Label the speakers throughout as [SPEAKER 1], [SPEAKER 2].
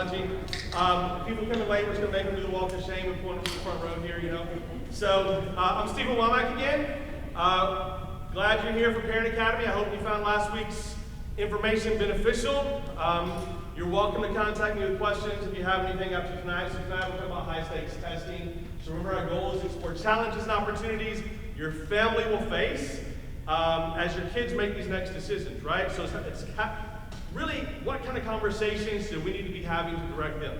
[SPEAKER 1] challenging. People coming late, we're just going to make them do the walk of shame and point them to the front row here, you know. So I'm Stephen Womack again. Glad you're here for Parent Academy. I hope you found last week's information beneficial. You're welcome to contact me with questions if you have anything after tonight. So tonight we'll talk about high-stakes testing. So remember, our goal is to explore challenges and opportunities your family will face as your kids make these next decisions, right? So it's really, what kind of conversations do we need to be having to direct them?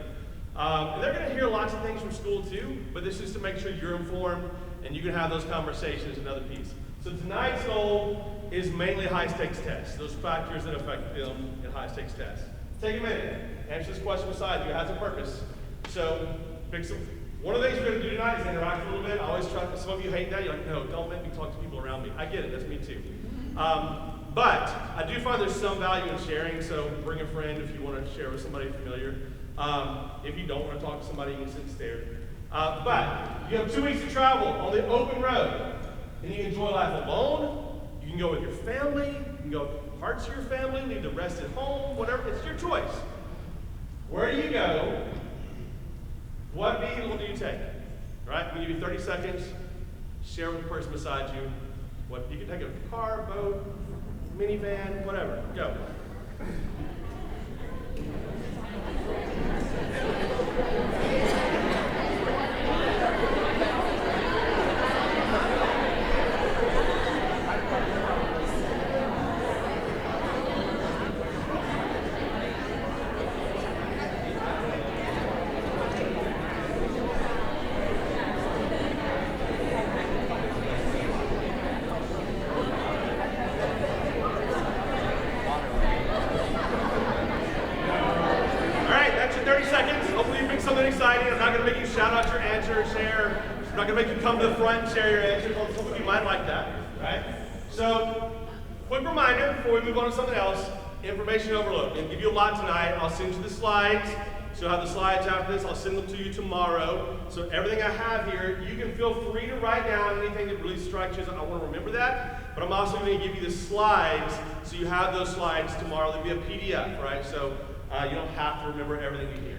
[SPEAKER 1] And they're going to hear lots of things from school too, but this is to make sure you're informed and you can have those conversations. Another piece. So tonight's goal is mainly high-stakes tests, those factors that affect them in high-stakes tests. Take a minute, answer this question beside you. It has a purpose. So pick some. One of the things we're going to do tonight is interact a little bit. I always try. Some of you hate that. You're like, no, don't make me talk to people around me. I get it. That's me too. But I do find there's some value in sharing. So bring a friend if you want to share with somebody familiar. If you don't want to talk to somebody, you can sit and stare. But you have 2 weeks to travel on the open road, and you can enjoy life alone. You can go with your family. You can go with parts of your family. Leave the rest at home. Whatever. It's your choice. Where do you go? What vehicle do you take? Right? I'm going to give you 30 seconds. Share with the person beside you. What you can take a car, boat, minivan, whatever. Go. I'm not going to make you come to the front and share your answers. Some of you might like that, right? So, quick reminder before we move on to something else, information overload. I'm going to give you a lot tonight. I'll send you the slides. So you'll have the slides after this. I'll send them to you tomorrow. So everything I have here, you can feel free to write down anything that really strikes you as I want to remember that. But I'm also going to give you the slides so you have those slides tomorrow. They'll be a PDF, right? So you don't have to remember everything you hear.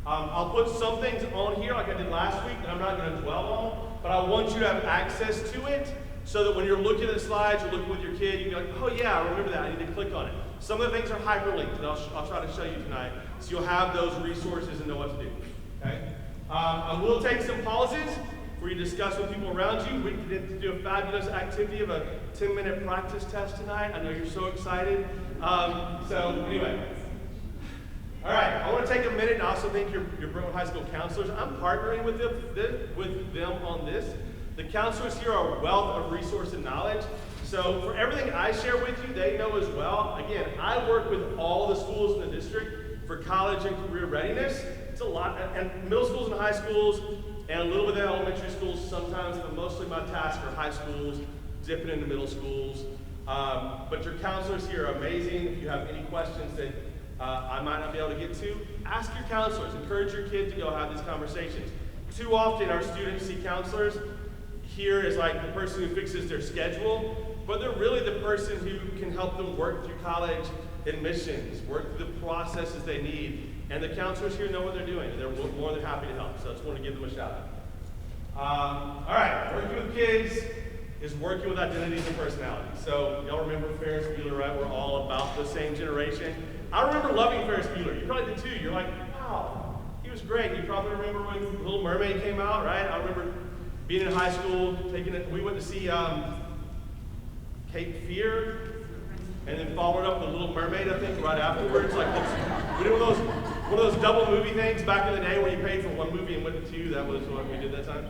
[SPEAKER 1] I'll put some things on here like I did last week that I'm not going to dwell on, but I want you to have access to it so that when you're looking at the slides, you're looking with your kid, you can be like, oh yeah, I remember that, I need to click on it. Some of the things are hyperlinked, and I'll try to show you tonight, so you'll have those resources and know what to do, okay? I will take some pauses for you to discuss with people around you. We did do a fabulous activity of a 10-minute practice test tonight. I know you're so excited. So anyway. All right, I want to take a minute and also thank your Brentwood High School counselors. I'm partnering with them on this. The counselors here are a wealth of resource and knowledge. So for everything I share with you, they know as well. Again, I work with all the schools in the district for college and career readiness. It's a lot, and middle schools and high schools, and a little bit of elementary schools sometimes, but mostly my task are high schools, dipping into middle schools. But your counselors here are amazing. If you have any questions that I might not be able to get to, ask your counselors. Encourage your kid to go have these conversations. Too often our students see counselors here as like the person who fixes their schedule, but they're really the person who can help them work through college admissions, work through the processes they need. And the counselors here know what they're doing, and they're more than happy to help. So I just want to give them a shout out. All right, working with kids is working with identities and personalities. So y'all remember Ferris Bueller, right? We're all about the same generation. I remember loving Ferris Bueller. You probably did too. You're like, wow, he was great. You probably remember when Little Mermaid came out, right? I remember being in high school, we went to see Cape Fear, and then followed up with Little Mermaid, I think, right afterwards. Like we did one of those double movie things back in the day where you paid for one movie and went to two. That was what we did that time.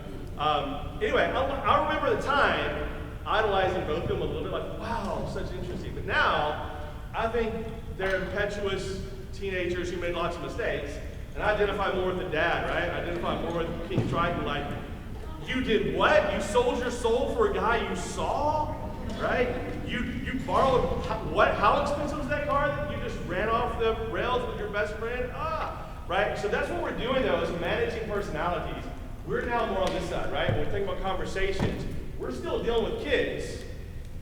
[SPEAKER 1] Anyway, I remember the time idolizing both of them a little bit, like, wow, such interesting. But now, I think they're impetuous teenagers who made lots of mistakes, and I identify more with the dad, right? I identify more with King Triton, like, you did what? You sold your soul for a guy you saw, right? You borrowed, what? How expensive was that car that you just ran off the rails with your best friend? Right? So that's what we're doing, though, is managing personalities. We're now more on this side, right? When we think about conversations, we're still dealing with kids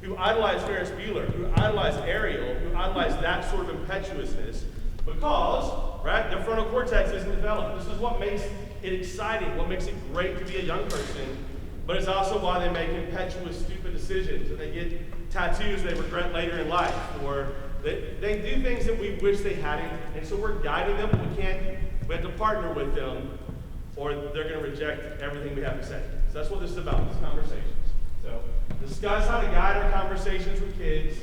[SPEAKER 1] who idolize Ferris Bueller, who idolize Ariel, who idolize that sort of impetuousness. Because, right, the frontal cortex isn't developed. This is what makes it exciting, what makes it great to be a young person, but it's also why they make impetuous, stupid decisions, and they get tattoos they regret later in life, or they do things that we wish they hadn't, and so we're guiding them, but we have to partner with them, or they're going to reject everything we have to say. So that's what this is about, these conversations. So discuss how to guide our conversations with kids.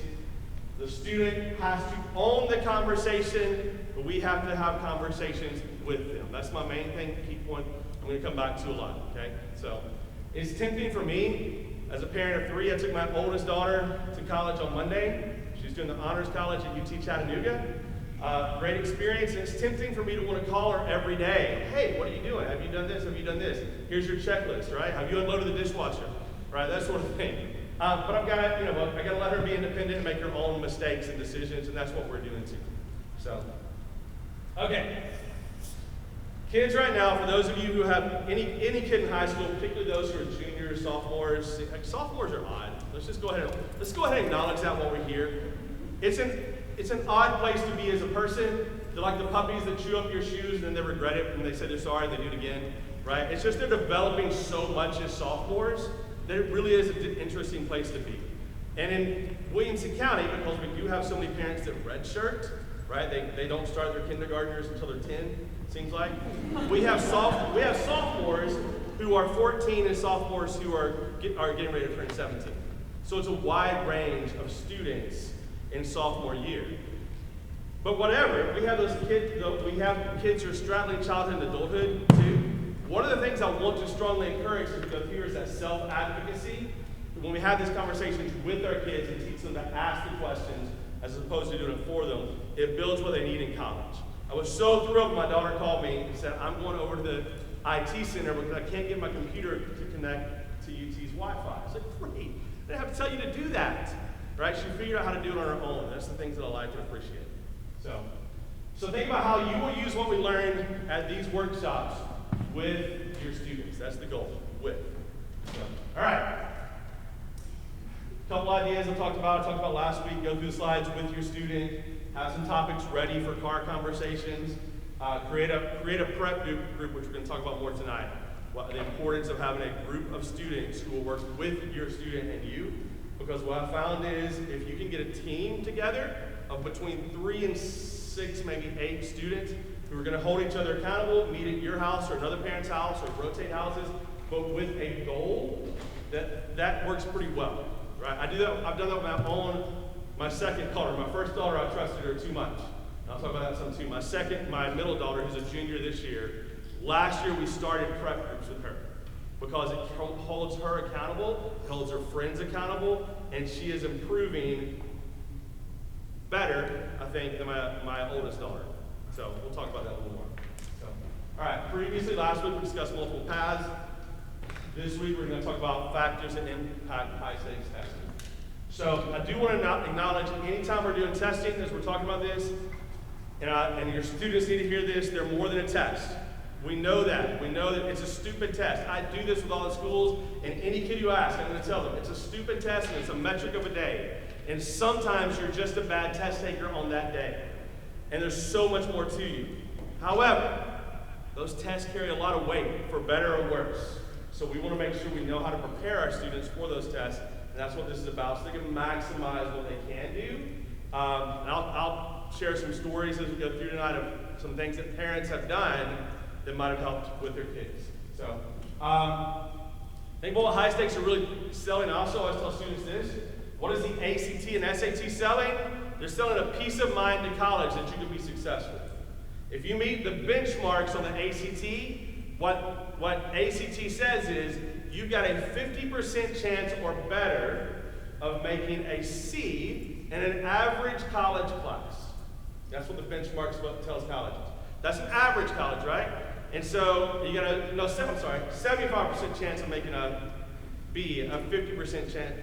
[SPEAKER 1] The student has to own the conversation, but we have to have conversations with them. That's my main thing, key point I'm going to come back to a lot, okay? So it's tempting for me, as a parent of 3, I took my oldest daughter to college on Monday. She's doing the honors college at UT Chattanooga. Great experience, and it's tempting for me to want to call her every day. Hey, what are you doing? Have you done this? Have you done this? Here's your checklist, right? Have you unloaded the dishwasher? Right, that sort of thing. But I've got to, I got to let her be independent and make her own mistakes and decisions, and that's what we're doing too. So, okay. Kids right now, for those of you who have any kid in high school, particularly those who are juniors, sophomores, sophomores are odd. Let's go ahead and acknowledge that while we're here. It's an odd place to be as a person. They're like the puppies that chew up your shoes and then they regret it and they say they're sorry and they do it again, right? It's just they're developing so much as sophomores that it really is an interesting place to be. And in Williamson County, because we do have so many parents that redshirt, right? They don't start their kindergartners until they're 10, it seems like. We have sophomores who are 14 and sophomores who are getting ready to turn 17. So it's a wide range of students in sophomore year. But whatever, we have those kids, we have kids who are straddling childhood and adulthood too. One of the things I want to strongly encourage as we go through is that self-advocacy. When we have these conversations with our kids and teach them to ask the questions as opposed to doing it for them, it builds what they need in college. I was so thrilled when my daughter called me and said, I'm going over to the IT center because I can't get my computer to connect to UT's Wi-Fi. I was like, great. I didn't have to tell you to do that. Right? She figured out how to do it on her own. That's the things that I like and appreciate. So think about how you will use what we learned at these workshops with your students. That's the goal, with. All right. A couple ideas I talked about last week. Go through the slides with your student. Have some topics ready for car conversations. Create a prep group, which we're going to talk about more tonight. The importance of having a group of students who will work with your student and you. Because what I found is if you can get a team together of between 3 and 6, maybe 8 students who are going to hold each other accountable, meet at your house or another parent's house or rotate houses, but with a goal, that works pretty well. Right? I've done that with my second daughter. My first daughter, I trusted her too much. I'll talk about that some too. My middle daughter, who's a junior this year, last year we started prep groups with her because it holds her accountable, it holds her friends accountable, and she is improving better, I think, than my oldest daughter. So we'll talk about that a little more. So, all right, previously last week we discussed multiple paths. This week we're going to talk about factors that impact high-stakes testing. So I do want to acknowledge anytime we're doing testing, as we're talking about this, and your students need to hear this, they're more than a test. We know that. We know that it's a stupid test. I do this with all the schools, and any kid you ask, I'm going to tell them, it's a stupid test and it's a metric of a day. And sometimes you're just a bad test taker on that day. And there's so much more to you. However, those tests carry a lot of weight, for better or worse. So we want to make sure we know how to prepare our students for those tests, and that's what this is about, so they can maximize what they can do. And I'll share some stories as we go through tonight of some things that parents have done that might have helped with their kids. So I think what high stakes are really selling also, I always tell students this, what is the ACT and SAT selling? They're selling a peace of mind to college that you can be successful. If you meet the benchmarks on the ACT, what ACT says is you've got a 50% chance or better of making a C in an average college class. That's what the benchmark tells colleges. That's an average college, right? And so you got a 75% chance of making a B, a 50% chance,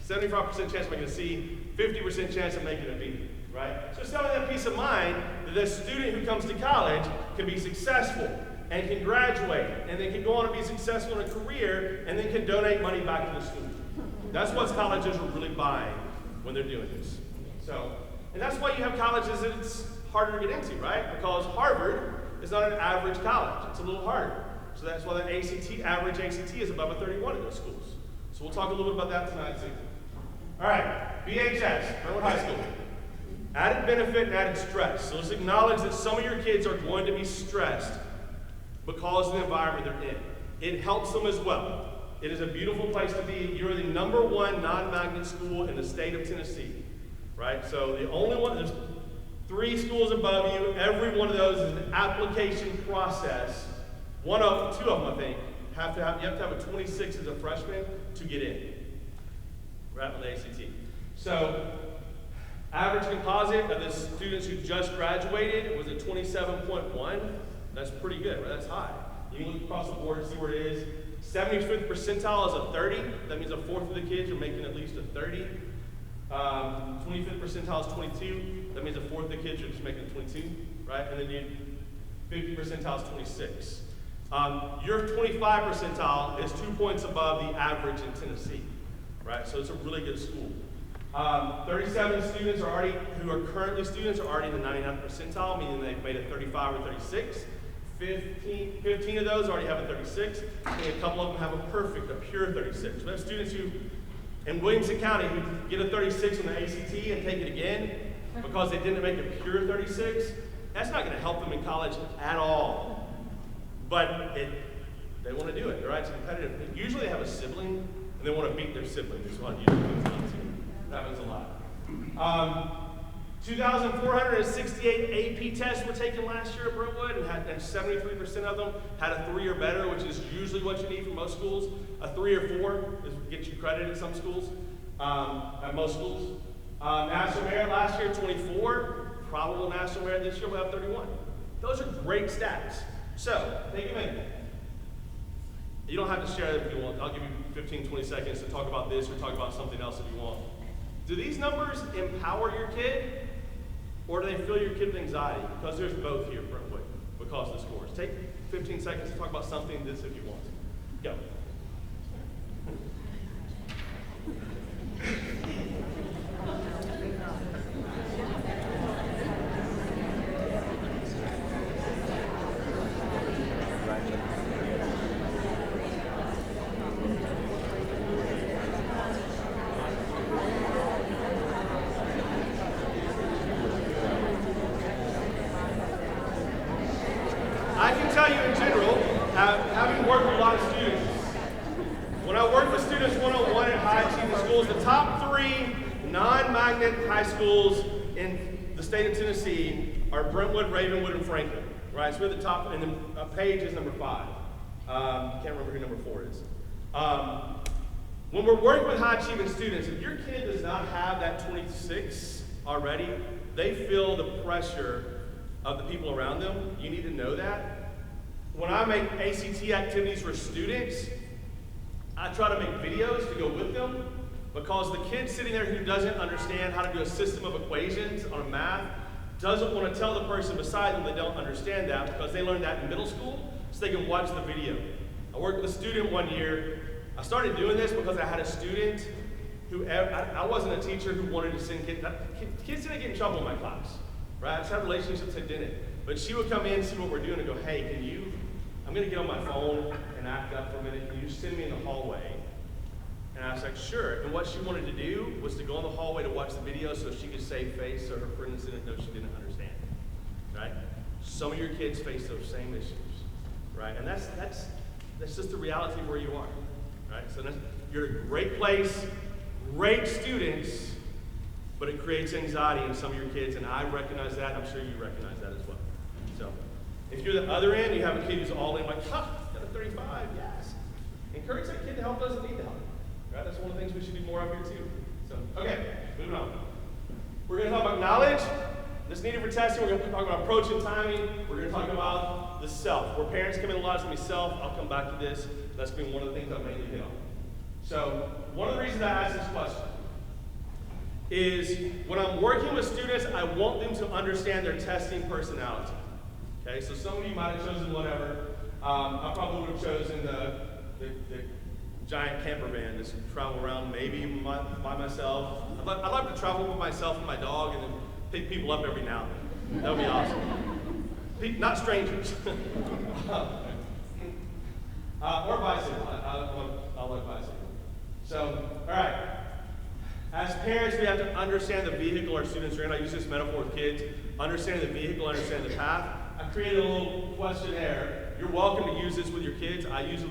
[SPEAKER 1] 75% chance of making a C, 50% chance of making a B, right? So selling that peace of mind that the student who comes to college can be successful and can graduate, and then can go on and be successful in a career, and then can donate money back to the school. That's what colleges are really buying when they're doing this. So, and that's why you have colleges that it's harder to get into, right? Because Harvard is not an average college. It's a little harder. So that's why the average ACT is above a 31 in those schools. So we'll talk a little bit about that tonight too. All right, BHS, Brentwood High School. Added benefit and added stress. So let's acknowledge that some of your kids are going to be stressed because of the environment they're in. It helps them as well. It is a beautiful place to be. You're the #1 non-magnet school in the state of Tennessee, right? So the only one, there's 3 schools above you. Every one of those is an application process. 2 of them, I think, you have to have a 26 as a freshman to get in, right, on the ACT. So average composite of the students who just graduated was a 27.1. That's pretty good, right? That's high. You can look across the board and see where it is. 75th percentile is a 30. That means a fourth of the kids are making at least a 30. 25th percentile is 22. That means a fourth of the kids are just making a 22, right? And then 50 percentile is 26. Your 25 percentile is 2 points above the average in Tennessee, right? So it's a really good school. 37 students who are currently students are already in the 99th percentile, meaning they've made a 35 or 36. 15 of those already have a 36, and a couple of them have a perfect, a pure 36. We have students who, in Williamson County, who get a 36 on the ACT and take it again because they didn't make a pure 36. That's not going to help them in college at all. But they want to do it, right? It's competitive. Usually they have a sibling, and they want to beat their sibling. That's what usually comes down to. That happens a lot. 2,468 AP tests were taken last year at Brentwood, and 73% of them had a 3 or better, which is usually what you need for most schools. A 3 or 4 gets you credit at some schools, at most schools. National merit last year, 24. Probable national merit this year, we'll have 31. Those are great stats. So, take a minute. You don't have to share it if you want. I'll give you 15, 20 seconds to talk about this or talk about something else if you want. Do these numbers empower your kid, or do they fill your kid with anxiety? Because there's both here at Brentwood, because of the scores. Take 15 seconds to talk about something this if you want. Go. Having worked with a lot of students, when I work with students one-on-one in high achieving schools, the top 3 non-magnet high schools in the state of Tennessee are Brentwood, Ravenwood, and Franklin. Right, so we're at the top, and then Page is number 5. Can't remember who number 4 is. When we're working with high achieving students, if your kid does not have that 26 already, they feel the pressure of the people around them. You need to know that. When I make ACT activities for students, I try to make videos to go with them, because the kid sitting there who doesn't understand how to do a system of equations on a math doesn't want to tell the person beside them they don't understand that, because they learned that in middle school, so they can watch the video. I worked with a student one year. I started doing this because I had a student who, I wasn't a teacher who wanted to send kids didn't get in trouble in my class, right? I just had relationships that didn't. But she would come in, see what we're doing, and go, hey, I'm going to get on my phone and act up for a minute. Can you send me in the hallway? And I was like, sure. And what she wanted to do was to go in the hallway to watch the video so she could save face so her friends didn't know she didn't understand, right? Some of your kids face those same issues, right? And that's just the reality of where you are, right? So you're a great place, great students, but it creates anxiety in some of your kids, and I recognize that. I'm sure you recognize that as well. So if you're the other end, you have a kid who's all in, like, got a 35, yes. Encourage that kid to help doesn't need the help. Right? That's one of the things we should do more of here too. So, okay, moving on. We're going to talk about knowledge that's needed for testing. We're going to talk about approach and timing. We're going to talk about the self. Where parents come in a lot, it's going to be self. I'll come back to this. That's going to be one of the things I mainly hit on. So, one of the reasons I asked this question is when I'm working with students, I want them to understand their testing personality. Okay, so some of you might have chosen whatever. I probably would have chosen the giant camper van just travel around maybe by myself. I'd like to travel with myself and my dog and then pick people up every now and then. That would be awesome. Not strangers. Or bicycle. I love bicycle. So, all right. As parents, we have to understand the vehicle our students are in. I use this metaphor with kids. Understanding the vehicle, understanding the path. I created a little questionnaire. You're welcome to use this with your kids. I use it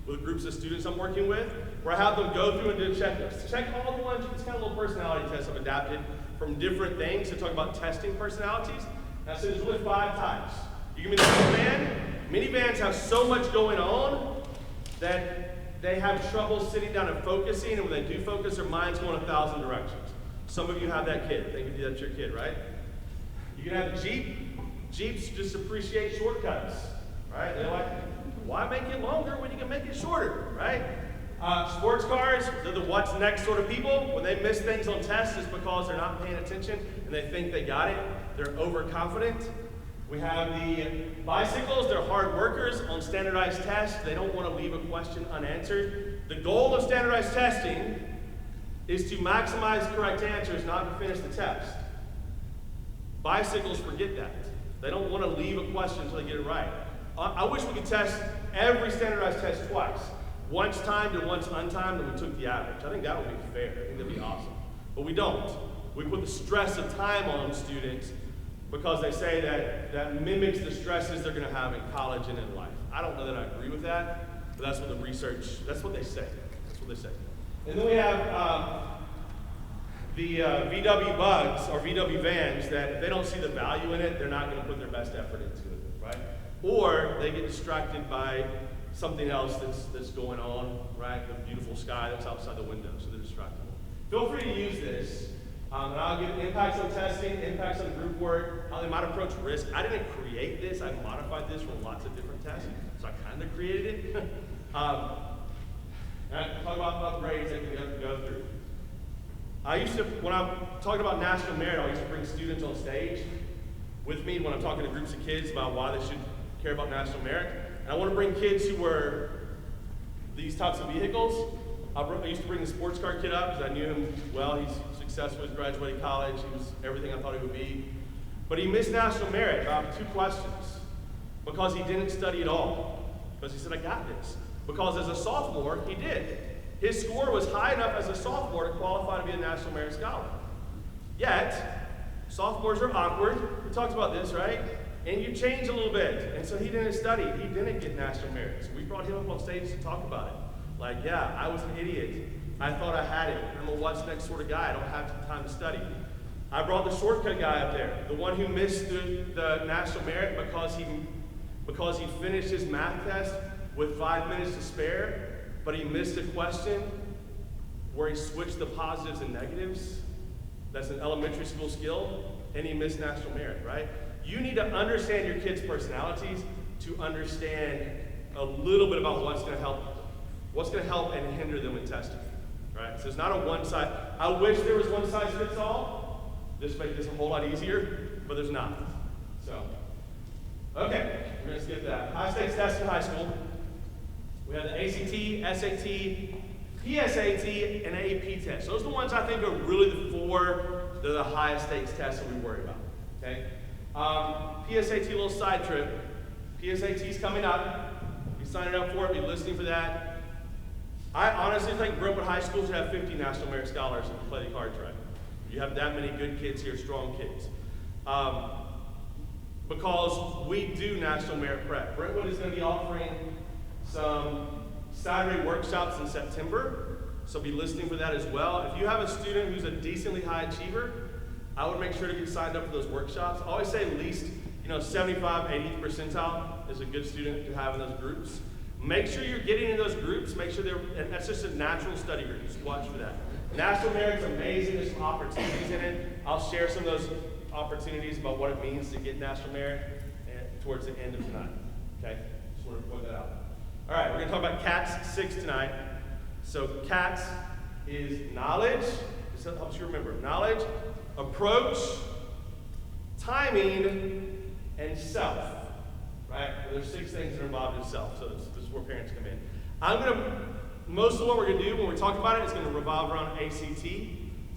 [SPEAKER 1] with groups of students I'm working with, where I have them go through and do a checklist. Check all the ones. It's kind of a little personality test I've adapted from different things to talk about testing personalities. And I said there's really 5 types. You give me the minivan. Minivans have so much going on that they have trouble sitting down and focusing, and when they do focus, their mind's going 1,000 directions. Some of you have that kid. Think that's your kid, right? You can have the Jeep. Jeeps just appreciate shortcuts, right? They're like, why make it longer when you can make it shorter, right? Sports cars, they're the what's next sort of people. When they miss things on tests, it's because they're not paying attention and they think they got it. They're overconfident. We have the bicycles, they're hard workers on standardized tests. They don't want to leave a question unanswered. The goal of standardized testing is to maximize correct answers, not to finish the test. Bicycles forget that. They don't want to leave a question until they get it right. I wish we could test every standardized test twice. Once timed and once untimed, and we took the average. I think that would be fair. I think that'd be awesome. But we don't. We put the stress of time on students because they say that mimics the stresses they're going to have in college and in life. I don't know that I agree with that, but that's what the research, that's what they say. That's what they say. And then we have the VW bugs or VW vans that if they don't see the value in it, they're not going to put their best effort into it, right? Or they get distracted by something else that's going on, right? The beautiful sky that's outside the window, so they're distracted. Feel free to use this. And I'll give impacts on testing, impacts on group work, how they might approach risk. I didn't create this. I modified this from lots of different tests, so I kind of created it. And I talk about upgrades that you have to go through. When I'm talking about national merit, I used to bring students on stage with me when I'm talking to groups of kids about why they should care about national merit. And I want to bring kids who were these types of vehicles. I used to bring the sports car kid up because I knew him well. He's successful. He's graduating college. He was everything I thought he would be. But he missed national merit about 2 questions because he didn't study at all. Because he said, I got this. Because as a sophomore, he did. His score was high enough as a sophomore to qualify to be a national merit scholar. Yet, sophomores are awkward. We talked about this, right? And you change a little bit. And so he didn't study. He didn't get national merit. So we brought him up on stage to talk about it. Like, yeah, I was an idiot. I thought I had it. I'm a what's next sort of guy. I don't have time to study. I brought the shortcut guy up there, the one who missed the national merit because he finished his math test with 5 minutes to spare, but he missed a question where he switched the positives and negatives. That's an elementary school skill, and he missed national merit, right? You need to understand your kids' personalities to understand a little bit about what's going to help and hinder them in testing, right? So it's not a one size. I wish there was one size fits all. This would make this a whole lot easier, but there's not. So, okay, we're going to skip that. High stakes tests in high school. We have the ACT, SAT, PSAT, and AP tests. Those are the ones I think are really the 4 that are the highest stakes tests that we worry about, okay? PSAT, little side trip. PSAT's coming up. Be signing up for it, be listening for that. I honestly think Brentwood High School should have 50 national merit scholars if you play the cards right. You have that many good kids here, strong kids. Because we do national merit prep. Brentwood is going to be offering some Saturday workshops in September, so be listening for that as well. If you have a student who's a decently high achiever, I would make sure to get signed up for those workshops. I always say at least 75, 80th percentile is a good student to have in those groups. Make sure you're getting in those groups. Make sure and that's just a natural study group. Just watch for that. National merit's amazing. There's some opportunities in it. I'll share some of those opportunities about what it means to get national merit towards the end of tonight. Okay? Just want to point that out. All right, we're going to talk about CATS 6 tonight. So CATS is knowledge. This helps you remember. Knowledge, approach, timing, and self. Right? There's 6 things that are involved in self. So this is where parents come in. Most of what we're going to do when we talk about it is going to revolve around ACT.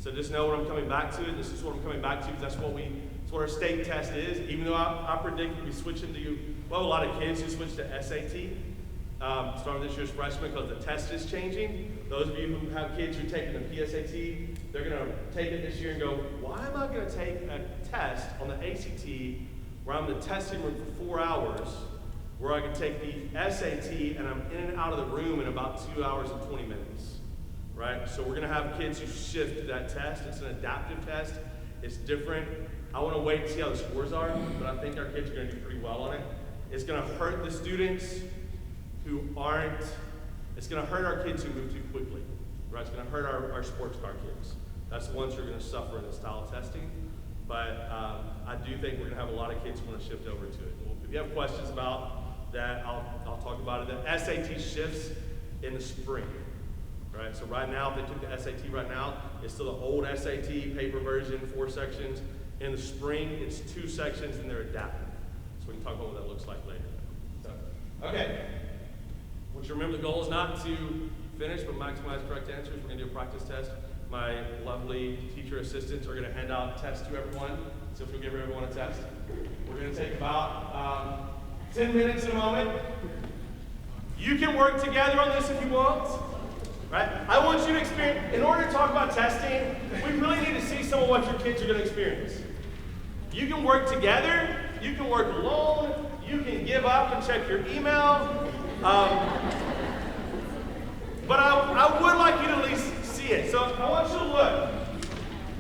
[SPEAKER 1] So just know what I'm coming back to. This is what I'm coming back to because that's what our state test is. Even though I predict we'll be switching to, well, a lot of kids who switch to SAT, starting this year's freshman because the test is changing. Those of you who have kids who are taking the PSAT, they're going to take it this year and go, why am I going to take a test on the ACT where I'm in the testing room for 4 hours, where I can take the SAT and I'm in and out of the room in about 2 hours and 20 minutes, right? So we're going to have kids who shift to that test. It's an adaptive test. It's different. I want to wait and see how the scores are, but I think our kids are going to do pretty well on it. It's going to hurt the students who aren't, it's going to hurt our kids who move too quickly, right? It's going to hurt our sports car kids. That's the ones who are going to suffer in the style of testing. But I do think we're going to have a lot of kids who want to shift over to it. If you have questions about that, I'll talk about it. The SAT shifts in the spring, right? So right now, if they took the SAT right now, it's still the old SAT paper version, 4 sections. In the spring, it's 2 sections and they're adaptive. So we can talk about what that looks like later. So, okay. I want you to remember the goal is not to finish but maximize correct answers. We're going to do a practice test. My lovely teacher assistants are going to hand out tests to everyone. So if we'll give everyone a test. We're going to take about 10 minutes in a moment. You can work together on this if you want. Right? I want you to experience, in order to talk about testing, we really need to see some of what your kids are going to experience. You can work together, you can work alone, you can give up and check your email. But I would like you to at least see it. So I want you to look.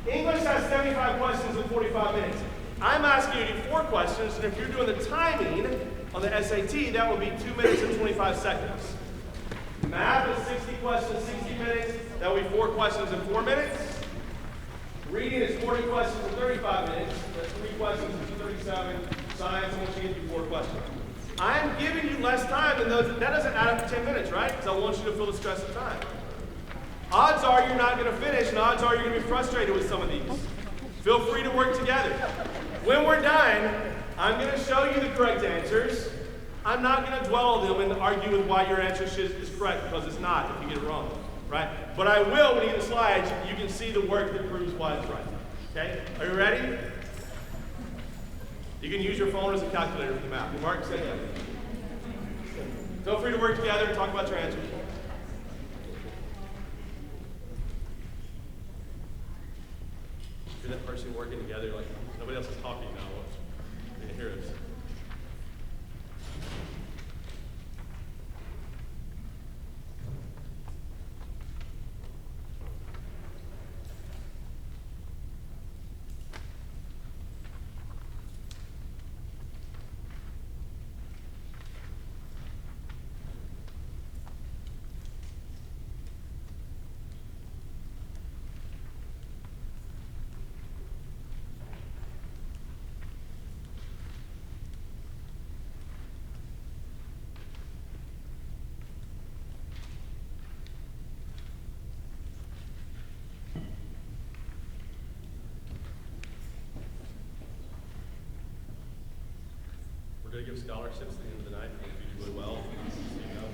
[SPEAKER 1] English has 75 questions in 45 minutes. I'm asking you to do 4 questions, and if you're doing the timing on the SAT, that would be 2 minutes and 25 seconds. Math is 60 questions, 60 minutes. That will be 4 questions in 4 minutes. Reading is 40 questions in 35 minutes. That's 3 questions in 37. Science, I want you to do 4 questions. I'm giving you less time than those. That doesn't add up to 10 minutes, right? Because I want you to feel the stress of time. Odds are you're not going to finish, and odds are you're going to be frustrated with some of these. Feel free to work together. When we're done, I'm going to show you the correct answers. I'm not going to dwell on them and argue with why your answer is correct, because it's not if you get it wrong, right? But I will, when you get the slides, you can see the work that proves why it's right. Okay? Are you ready? You can use your phone as a calculator for the math. Mark said that. Feel free to work together and talk about your answers. You're that person working together, like nobody else is talking now. You can hear us. We're going to give scholarships at the end of the night if you do really well. So you know.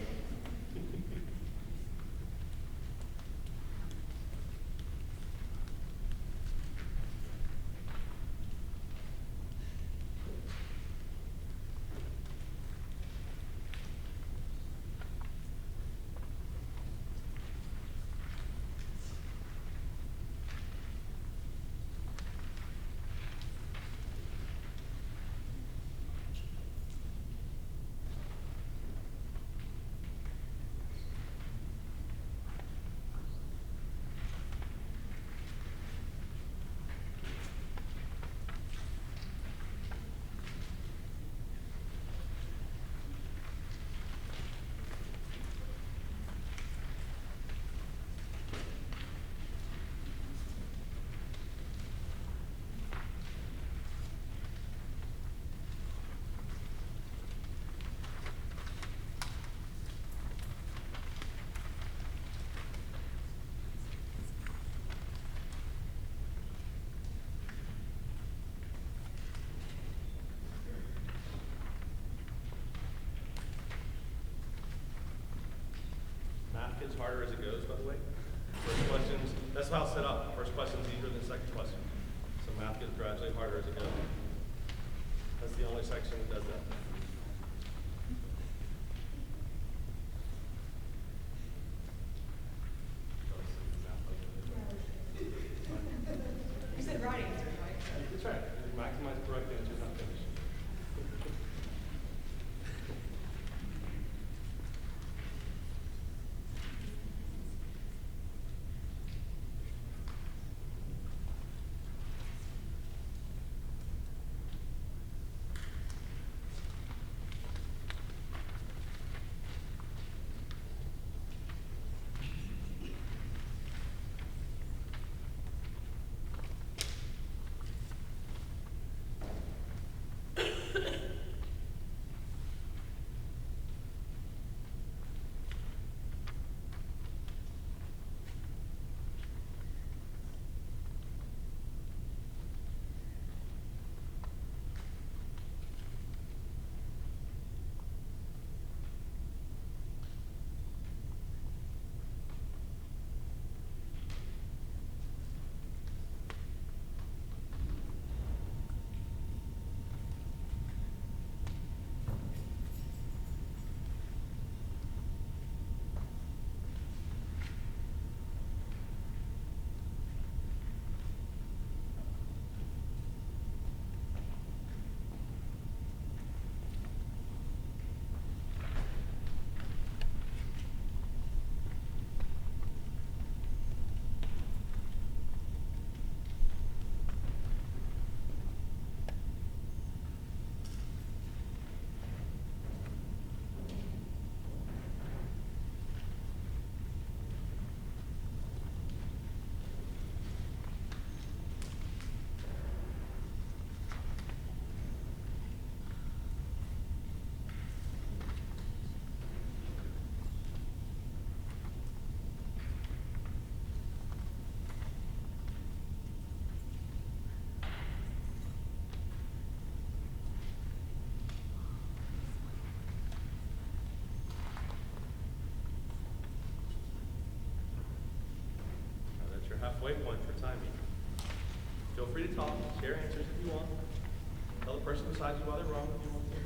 [SPEAKER 1] Math gets harder as it goes, by the way. First questions, that's how it's set up. First question's easier than the second question. So math gets gradually harder as it goes. That's the only section that does that.
[SPEAKER 2] You said right answers, right?
[SPEAKER 1] That's right. Maximize correct answers, not finish. Halfway point for timing. Feel free to talk, share answers if you want. Tell the person beside you why they're wrong if you want to.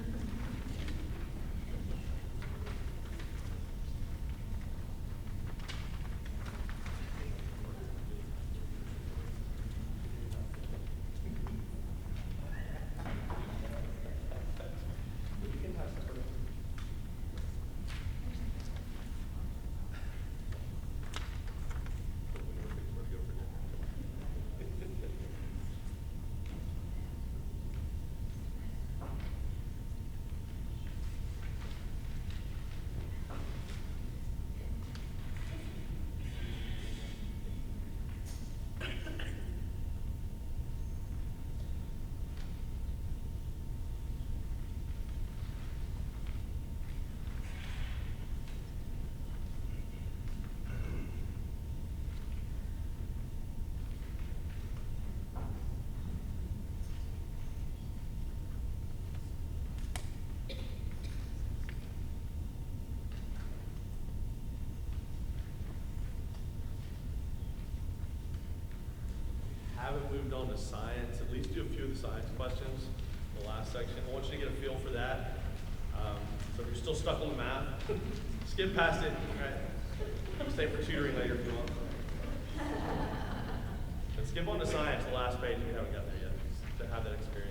[SPEAKER 1] Haven't moved on to science, at least do a few of the science questions in the last section. I want you to get a feel for that. So if you're still stuck on the math, skip past it, right? Stay for tutoring later if you want. And skip on to science, the last page if you haven't gotten there yet, just to have that experience.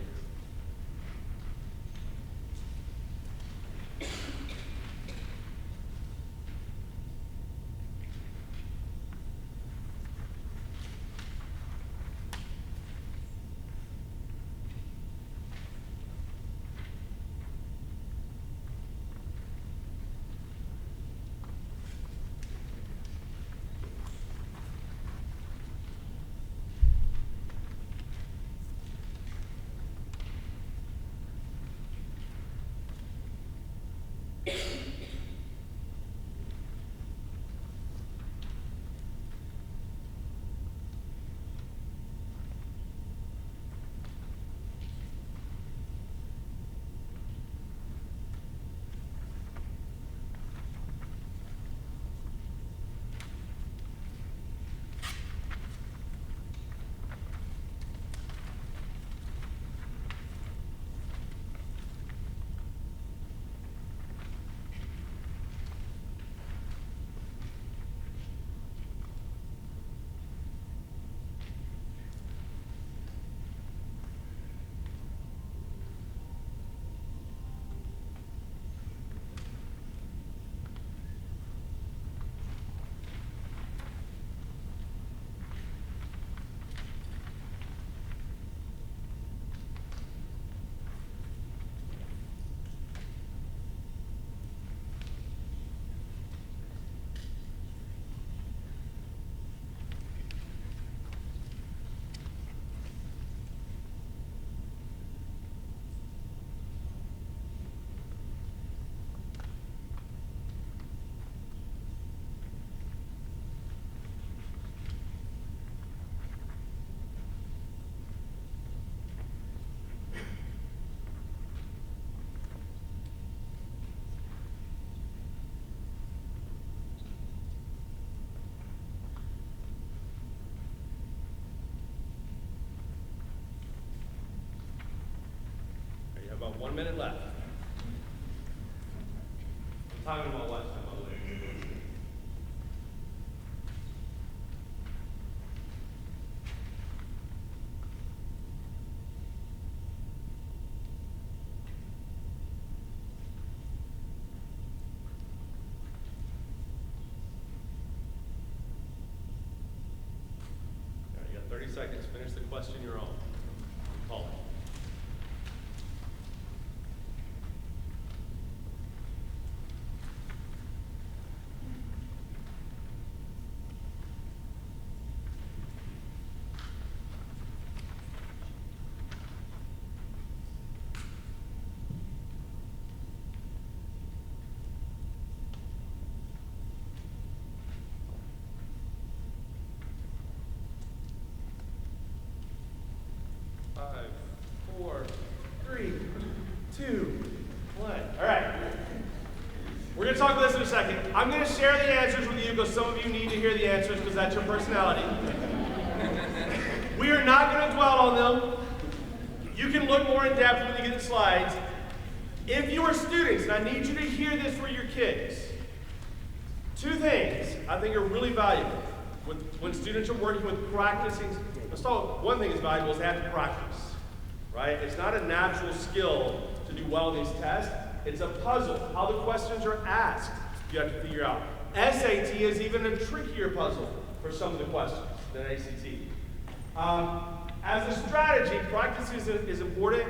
[SPEAKER 1] About 1 minute left. Time in my watch time, by the way. All right, you got 30 seconds. Finish the question you're on. Call it. Five, 4, 3, 2, 1. All right. We're going to talk about this in a second. I'm going to share the answers with you because some of you need to hear the answers because that's your personality. We are not going to dwell on them. You can look more in depth when you get the slides. If you are students, and I need you to hear this for your kids, 2 things I think are really valuable when students are working with practicing. Let's talk, one thing is valuable is they have to practice, right? It's not a natural skill to do well in these tests. It's a puzzle. How the questions are asked, you have to figure out. SAT is even a trickier puzzle for some of the questions than ACT. As a strategy, practice is important,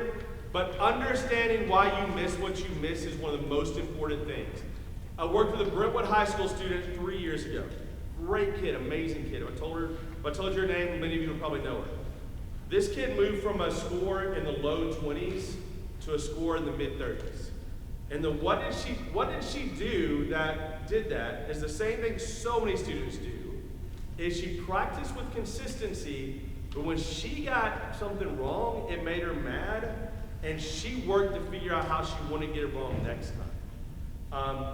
[SPEAKER 1] but understanding why you miss what you miss is one of the most important things. I worked with a Brentwood High School student 3 years ago. Great kid, amazing kid. If I told you her name, many of you would probably know her. This kid moved from a score in the low 20s to a score in the mid 30s. And what did she do that did that is the same thing so many students do, is she practiced with consistency, but when she got something wrong, it made her mad, and she worked to figure out how she wanted to get it wrong next time.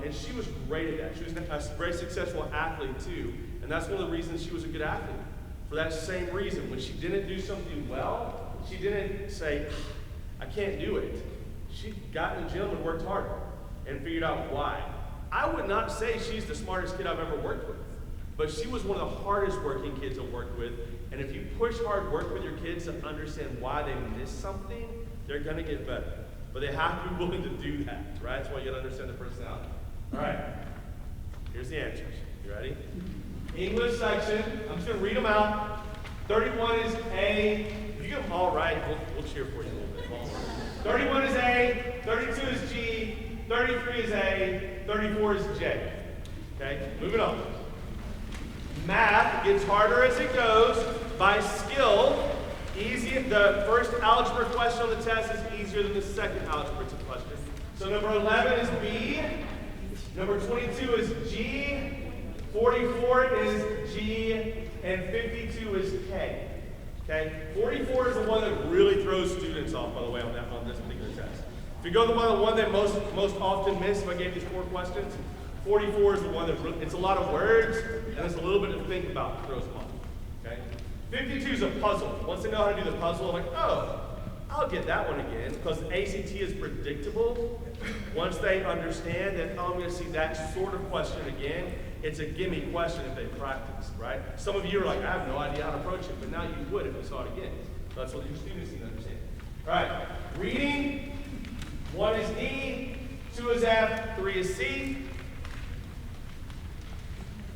[SPEAKER 1] And she was great at that. She was a very successful athlete too. And that's one of the reasons she was a good athlete. For that same reason, when she didn't do something well, she didn't say, I can't do it. She got in the gym and worked harder and figured out why. I would not say she's the smartest kid I've ever worked with, but she was one of the hardest working kids I've worked with. And if you push hard work with your kids to understand why they missed something, they're gonna get better. But they have to be willing to do that, right? That's why you gotta understand the personality. All right, here's the answers. You ready? English section, I'm just gonna read them out. 31 is A. If you get them all right, we'll cheer for you a little bit. 31 is A, 32 is G, 33 is A, 34 is J. Okay, moving on. Math gets harder as it goes by skill. The first algebra question on the test is easier than the second algebra question. So number 11 is B, number 22 is G, 44 is G, and 52 is K. Okay? 44 is the one that really throws students off, by the way, on this particular test. If you go to the one that most often miss, if I gave these 4 questions, 44 is the one that it's a lot of words, and it's a little bit to think about, throws them off. Okay? 52 is a puzzle. Once they know how to do the puzzle, I'm like, oh, I'll get that one again, because ACT is predictable. Once they understand that, oh, I'm going to see that sort of question again, it's a gimme question if they practice, right? Some of you are like, I have no idea how to approach it, but now you would if you saw it again. So that's what your students need to understand. All right, reading, 1 is D, 2 is F, 3 is C.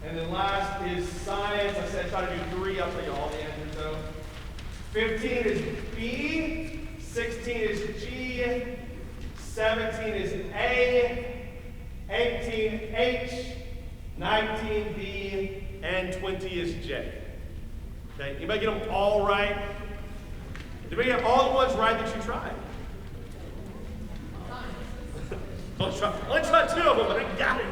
[SPEAKER 1] And then last is science. I said try to do 3. I'll tell you all the answers though. 15 is B, 16 is G, 17 is A, 18 H, 19 B, and 20 is J. Okay, anybody get them all right? Did anybody get all the ones right that you tried? Only tried 2 of them, but I got it.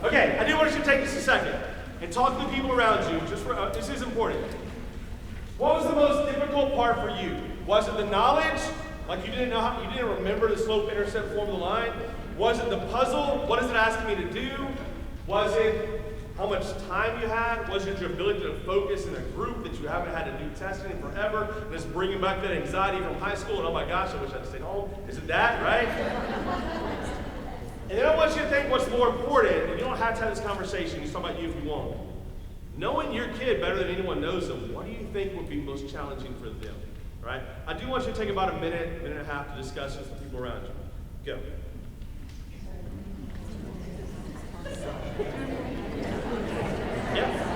[SPEAKER 1] Okay, I do want you to take just a second and talk to the people around you. Just for this is important. What was the most difficult part for you? Was it the knowledge, like you didn't remember the slope-intercept form of the line? Was it the puzzle? What is it asking me to do? Was it how much time you had? Was it your ability to focus in a group that you haven't had to do testing in forever? And it's bringing back that anxiety from high school, and oh my gosh, I wish I'd stayed home. Is it that, right? And then I want you to think what's more important, and you don't have to have this conversation, you talk about you if you want. Knowing your kid better than anyone knows them, what do you think would be most challenging for them, right? I do want you to take about a minute and a half to discuss this with people around you. Go. Yeah.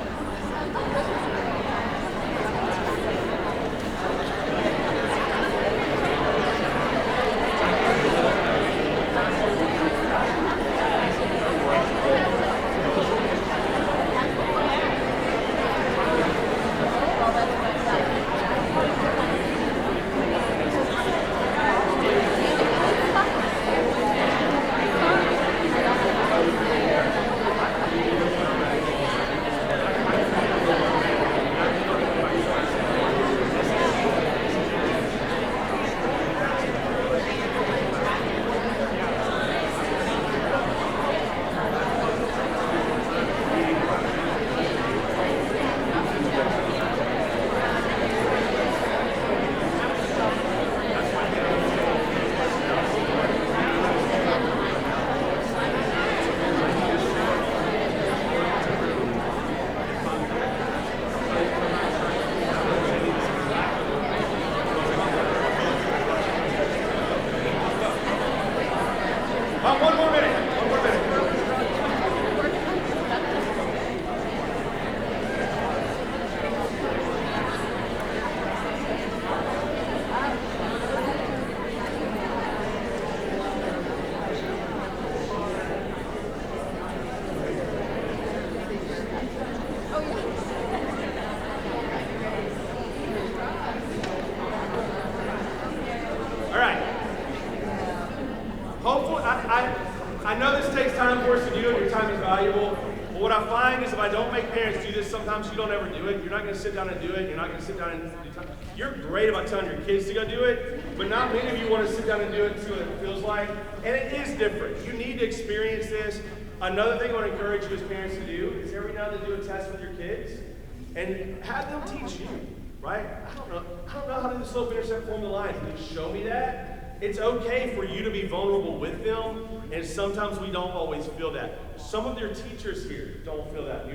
[SPEAKER 1] One more minute. All right. Hopefully, I know this takes time for us to do, and your time is valuable. But what I find is if I don't make parents do this, sometimes you don't ever do it. You're not going to sit down and do it. You're not going to sit down and do time. You're great about telling your kids to go do it, but not many of you want to sit down and do it and see what it feels like. And it is different. You need to experience this. Another thing I want to encourage you as parents to do is every now and then do a test with your kids and have them teach you, right? I don't know how to do the slope intercept formula line. Can you show me that? It's okay for you to be vulnerable with them, and sometimes we don't always feel that. Some of your teachers here don't feel that.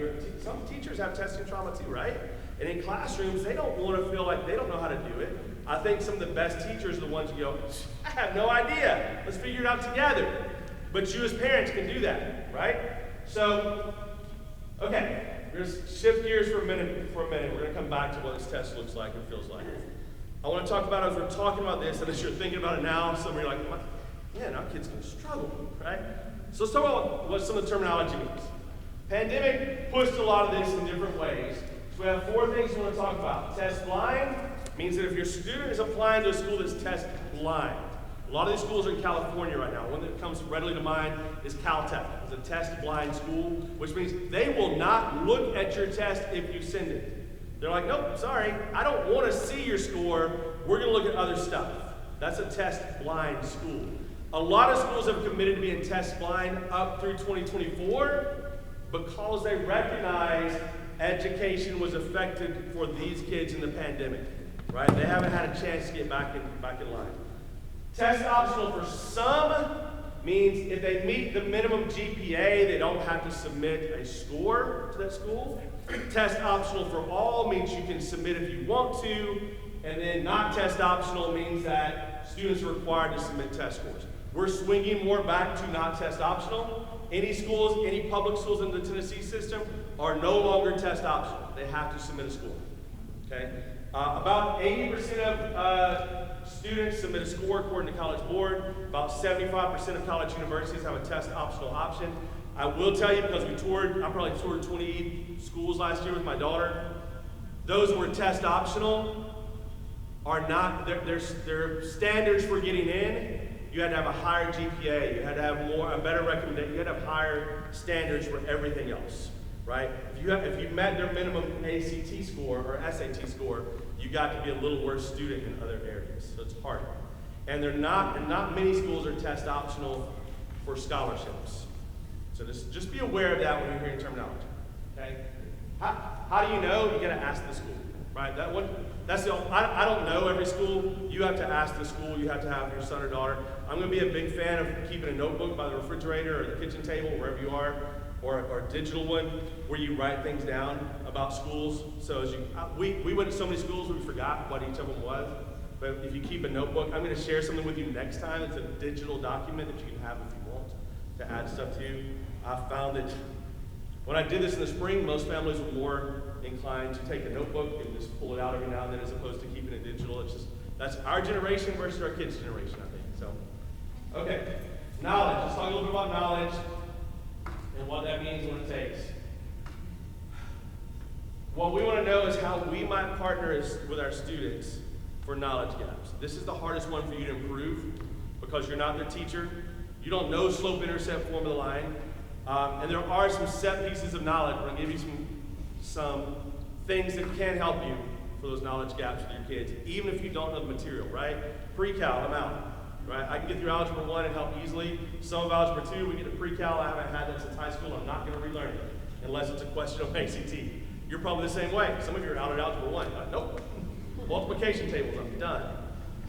[SPEAKER 1] Some teachers have testing trauma too, right? And in classrooms, they don't want to feel like they don't know how to do it. I think some of the best teachers are the ones who go, I have no idea. Let's figure it out together. But you as parents can do that, right? So, okay, we're going to shift gears for a minute. We're going to come back to what this test looks like and feels like. I want to talk about, as we're talking about this, and as you're thinking about it now, some of you are like, man, our kids can struggle, right? So let's talk about what some of the terminology means. Pandemic pushed a lot of this in different ways. So we have 4 things we want to talk about. Test blind means that if your student is applying to a school that's test blind, a lot of these schools are in California right now. One that comes readily to mind is Caltech. It's a test blind school, which means they will not look at your test if you send it. They're like, nope, sorry, I don't want to see your score. We're going to look at other stuff. That's a test blind school. A lot of schools have committed to being test blind up through 2024 because they recognize education was affected for these kids in the pandemic, right? They haven't had a chance to get back in line. Test optional for some means if they meet the minimum GPA, they don't have to submit a score to that school. Test optional for all means you can submit if you want to, and then not test optional means that students are required to submit test scores. We're swinging more back to not test optional. Any schools, any public schools in the Tennessee system are no longer test optional. They have to submit a score, okay? About 80% of students submit a score according to College Board. About 75% of college universities have a test optional option. I will tell you, because I probably toured 20 schools last year with my daughter. Those who were test optional are not, their standards for getting in, you had to have a higher GPA, you had to have a better recommendation, you had to have higher standards for everything else, right? If you met their minimum ACT score or SAT score, you got to be a little worse student in other areas, so it's harder. And not many schools are test optional for scholarships. So just be aware of that when you're hearing terminology. Okay? How do you know? You gotta ask the school, right? I don't know every school. You have to ask the school. You have to have your son or daughter. I'm gonna be a big fan of keeping a notebook by the refrigerator or the kitchen table, wherever you are, or a digital one where you write things down about schools. So we went to so many schools we forgot what each of them was. But if you keep a notebook, I'm gonna share something with you next time. It's a digital document that you can have if you want to add stuff to. I found that when I did this in the spring, most families were more inclined to take a notebook and just pull it out every now and then as opposed to keeping it digital. That's our generation versus our kids' generation, I think. So, okay, knowledge. Let's talk a little bit about knowledge and what that means and what it takes. What we want to know is how we might partner with our students for knowledge gaps. This is the hardest one for you to improve because you're not their teacher. You don't know slope-intercept formula line. And there are some set pieces of knowledge. I'm going to give you some things that can help you for those knowledge gaps with your kids, even if you don't know the material, right? Pre-cal, I'm out. Right? I can get through Algebra 1 and help easily. Some of Algebra 2, we get to pre-cal. I haven't had that since high school. I'm not going to relearn it unless it's a question of ACT. You're probably the same way. Some of you are out at Algebra 1. Nope. Multiplication tables, I'm done.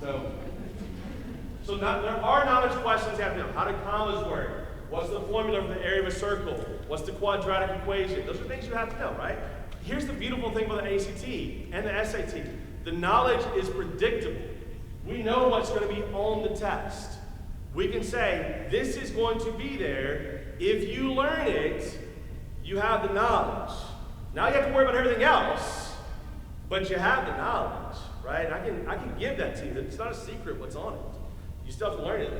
[SPEAKER 1] So there are knowledge questions you have to know. How do commas work? What's the formula for the area of a circle? What's the quadratic equation? Those are things you have to know, right? Here's the beautiful thing about the ACT and the SAT. The knowledge is predictable. We know what's going to be on the test. We can say, this is going to be there. If you learn it, you have the knowledge. Now you have to worry about everything else, but you have the knowledge, right? I can give that to you. It's not a secret what's on it. You still have to learn it.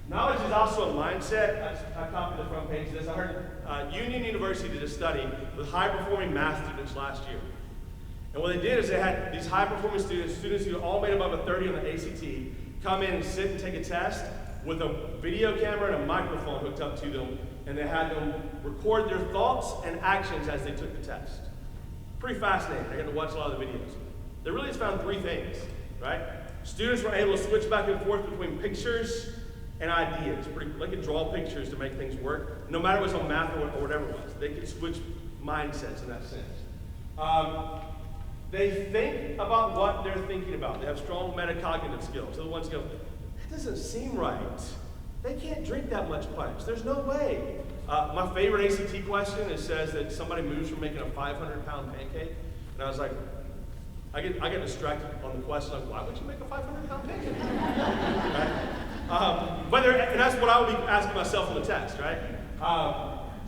[SPEAKER 1] Knowledge is also a mindset. I copied the front page of this. I heard Union University did a study with high-performing math students last year. And what they did is they had these high-performing students who all made above a 30 on the ACT, come in and sit and take a test with a video camera and a microphone hooked up to them, and they had them record their thoughts and actions as they took the test. Pretty fascinating. I got to watch a lot of the videos. They really just found three things, right? Students were able to switch back and forth between pictures and ideas. They could draw pictures to make things work. No matter what's on math or whatever it was, they could switch mindsets in that sense. They think about what they're thinking about. They have strong metacognitive skills. So the ones go, that doesn't seem right. They can't drink that much punch. There's no way. My favorite ACT question says that somebody moves from making a 500-pound pancake. And I was like, I get distracted on the question, like, why would you make a 500-pound pancake? Right? And that's what I would be asking myself on the test, right?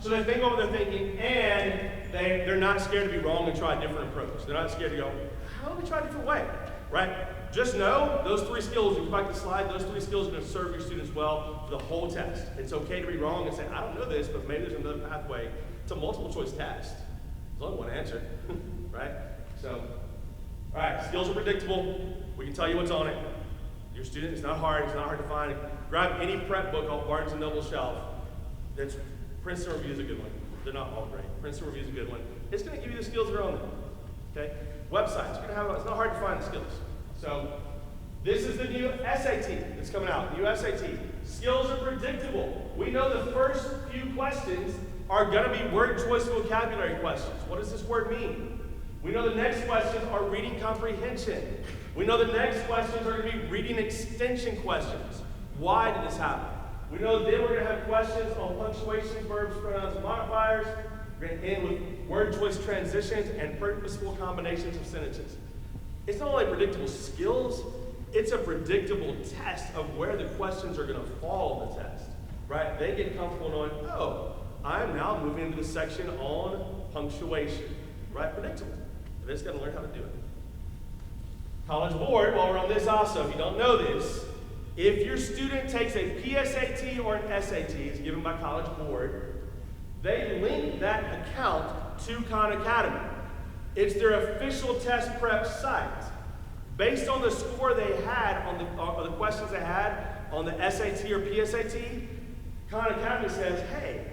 [SPEAKER 1] So they think about what they're thinking, and they're not scared to be wrong and try a different approach. They're not scared to go, how do we try a different way, right? Just know those three skills, if you go back to the slide, those three skills are going to serve your students well for the whole test. It's okay to be wrong and say, I don't know this, but maybe there's another pathway. It's a multiple choice test. There's only one answer, right? So, all right, skills are predictable. We can tell you what's on it. Your student, it's not hard to find. Grab any prep book off Barnes & Noble shelf. Princeton Review is a good one. They're not all great. Princeton Review is a good one. It's going to give you the skills that are on there. Okay? Websites. It's not hard to find the skills. So this is the new SAT that's coming out. The new SAT. Skills are predictable. We know the first few questions are going to be word choice vocabulary questions. What does this word mean? We know the next questions are reading comprehension. We know the next questions are going to be reading extension questions. Why did this happen? We know then we're going to have questions on punctuation, verbs, pronouns, and modifiers. We're going to end with word choice transitions and purposeful combinations of sentences. It's not only predictable skills, it's a predictable test of where the questions are going to fall on the test. Right? They get comfortable knowing, oh, I'm now moving into the section on punctuation. Right? Predictable. They just got to learn how to do it. College Board, while we're on this also, if you don't know this, if your student takes a PSAT or an SAT, it's given by College Board, they link that account to Khan Academy. It's their official test prep site. Based on the score they had on the questions they had on the SAT or PSAT, Khan Academy says, hey,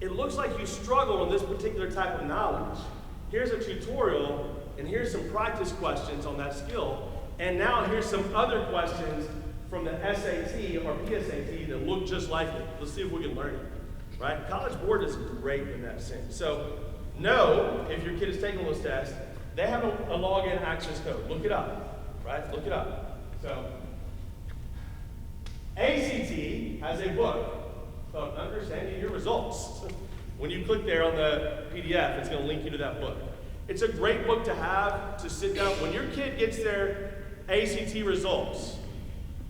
[SPEAKER 1] it looks like you struggle on this particular type of knowledge. Here's a tutorial, and here's some practice questions on that skill. And now here's some other questions from the SAT or PSAT that look just like it. Let's see if we can learn it. right? College Board is great in that sense. So know if your kid is taking those tests, they have a login access code. Look it up, right? Look it up. So ACT has a book called Understanding Your Results. When you click there on the PDF, it's going to link you to that book. It's a great book to have to sit down. When your kid gets their ACT results,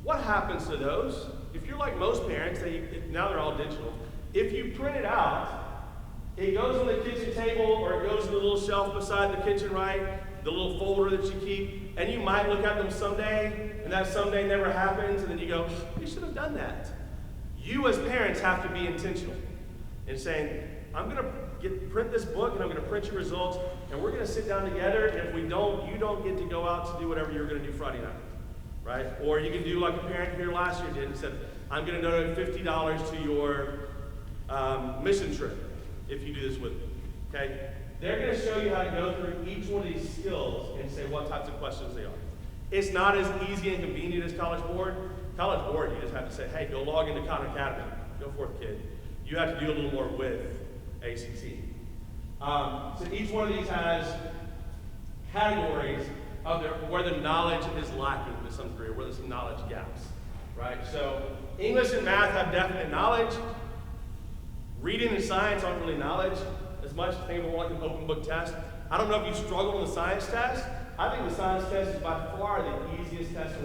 [SPEAKER 1] what happens to those? If you're like most parents, now they're all digital. If you print it out, it goes on the kitchen table or it goes in the little shelf beside the kitchen, right? The little folder that you keep. And you might look at them someday, and that someday never happens, and then you go, you should have done that. You as parents have to be intentional in saying, I'm going to print this book, and I'm going to print your results, and we're going to sit down together, and if we don't, you don't get to go out to do whatever you're going to do Friday night, right? Or you can do like a parent here last year did and said, I'm going to donate $50 to your mission trip if you do this with me, okay? They're going to show you how to go through each one of these skills and say what types of questions they are. It's not as easy and convenient as College Board. College Board, you just have to say, hey, go log into Khan Academy. Go for it, kid. You have to do a little more with ACT. So each one of these has categories of where the knowledge is lacking to some degree, or where there's some knowledge gaps, right? So English and math have definite knowledge. Reading and science aren't really knowledge as much. Think of it more like an open book test. I don't know if you struggle on the science test. I think the science test is by far the easiest test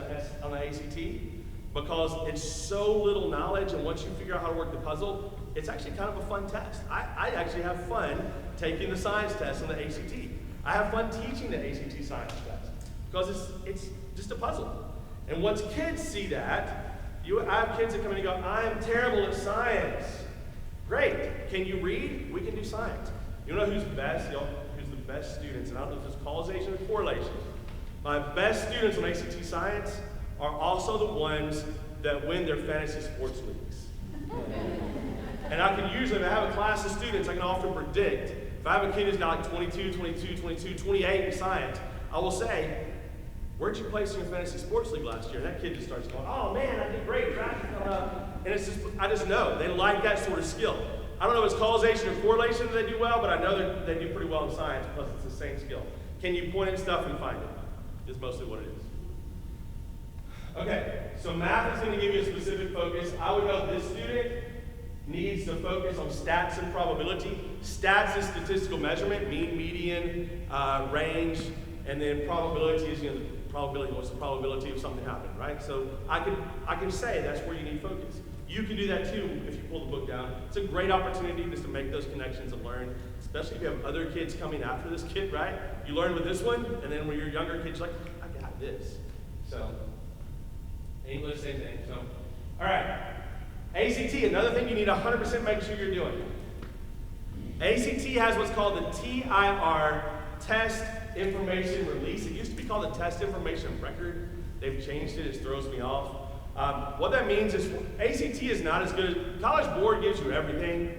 [SPEAKER 1] on the ACT because it's so little knowledge, and once you figure out how to work the puzzle, it's actually kind of a fun test. I actually have fun taking the science test on the ACT. I have fun teaching the ACT science test because it's just a puzzle. And once kids see that, I have kids that come in and go, I am terrible at science. Great. Can you read? We can do science. You know who's best? Who's the best students? And I don't know if it's causation or correlation. My best students on ACT science are also the ones that win their fantasy sports leagues. And I can usually, if I have a class of students, I can often predict. If I have a kid who's got like 22, 28 in science, I will say, where'd you place in your fantasy sports league last year? And that kid just starts going, oh man, I did great. And it's just, I just know. They like that sort of skill. I don't know if it's causation or correlation that they do well, but I know that they do pretty well in science because it's the same skill. Can you point at stuff and find it? Is mostly what it is. Okay, so math is going to give you a specific focus. I would know this student needs to focus on stats and probability. Stats is statistical measurement, mean, median, range, and then probability is, the probability, what's the probability of something happening, right? So I can say that's where you need focus. You can do that too if you pull the book down. It's a great opportunity just to make those connections and learn, especially if you have other kids coming after this kid, right? You learn with this one, and then when you're younger kids, you're like, I got this. So, English, same thing. So, all right. ACT, another thing you need 100% make sure you're doing. ACT has what's called the TIR, Test Information Release. It used to be called the Test Information Record. They've changed it. It throws me off. What that means is ACT is not as good as College Board gives you everything.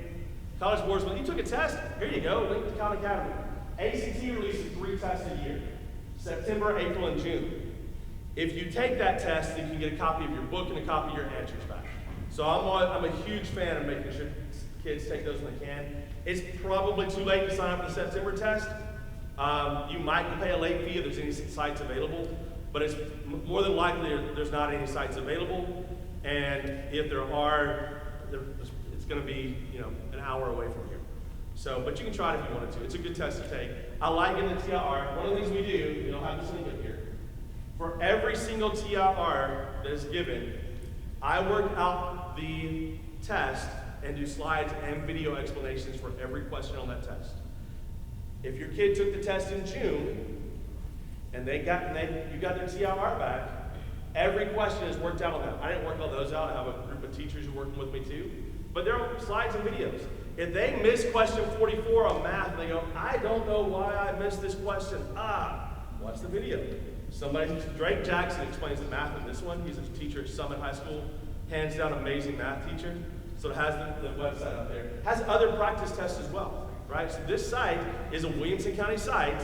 [SPEAKER 1] College Board's when you took a test, here you go, link to Khan Academy. ACT releases 3 tests a year, September, April, and June. If you take that test, then you can get a copy of your book and a copy of your answers back. So I'm a huge fan of making sure kids take those when they can. It's probably too late to sign up for the September test. You might pay a late fee if there's any sites available, but it's more than likely there's not any sites available. And if there are, it's going to be an hour away from here. So, but you can try it if you wanted to. It's a good test to take. I like in the TIR. One of the things we do, we don't have this link up here. For every single TIR that is given, I work out the test and do slides and video explanations for every question on that test. If your kid took the test in June and you got their TIR back, every question is worked out on that. I didn't work all those out. I have a group of teachers who are working with me too. But there are slides and videos. If they miss question 44 on math and they go, I don't know why I missed this question. Watch the video. Drake Jackson explains the math in this one. He's a teacher at Summit High School. Hands down amazing math teacher. So it has the website up there. It has other practice tests as well, right? So this site is a Williamson County site.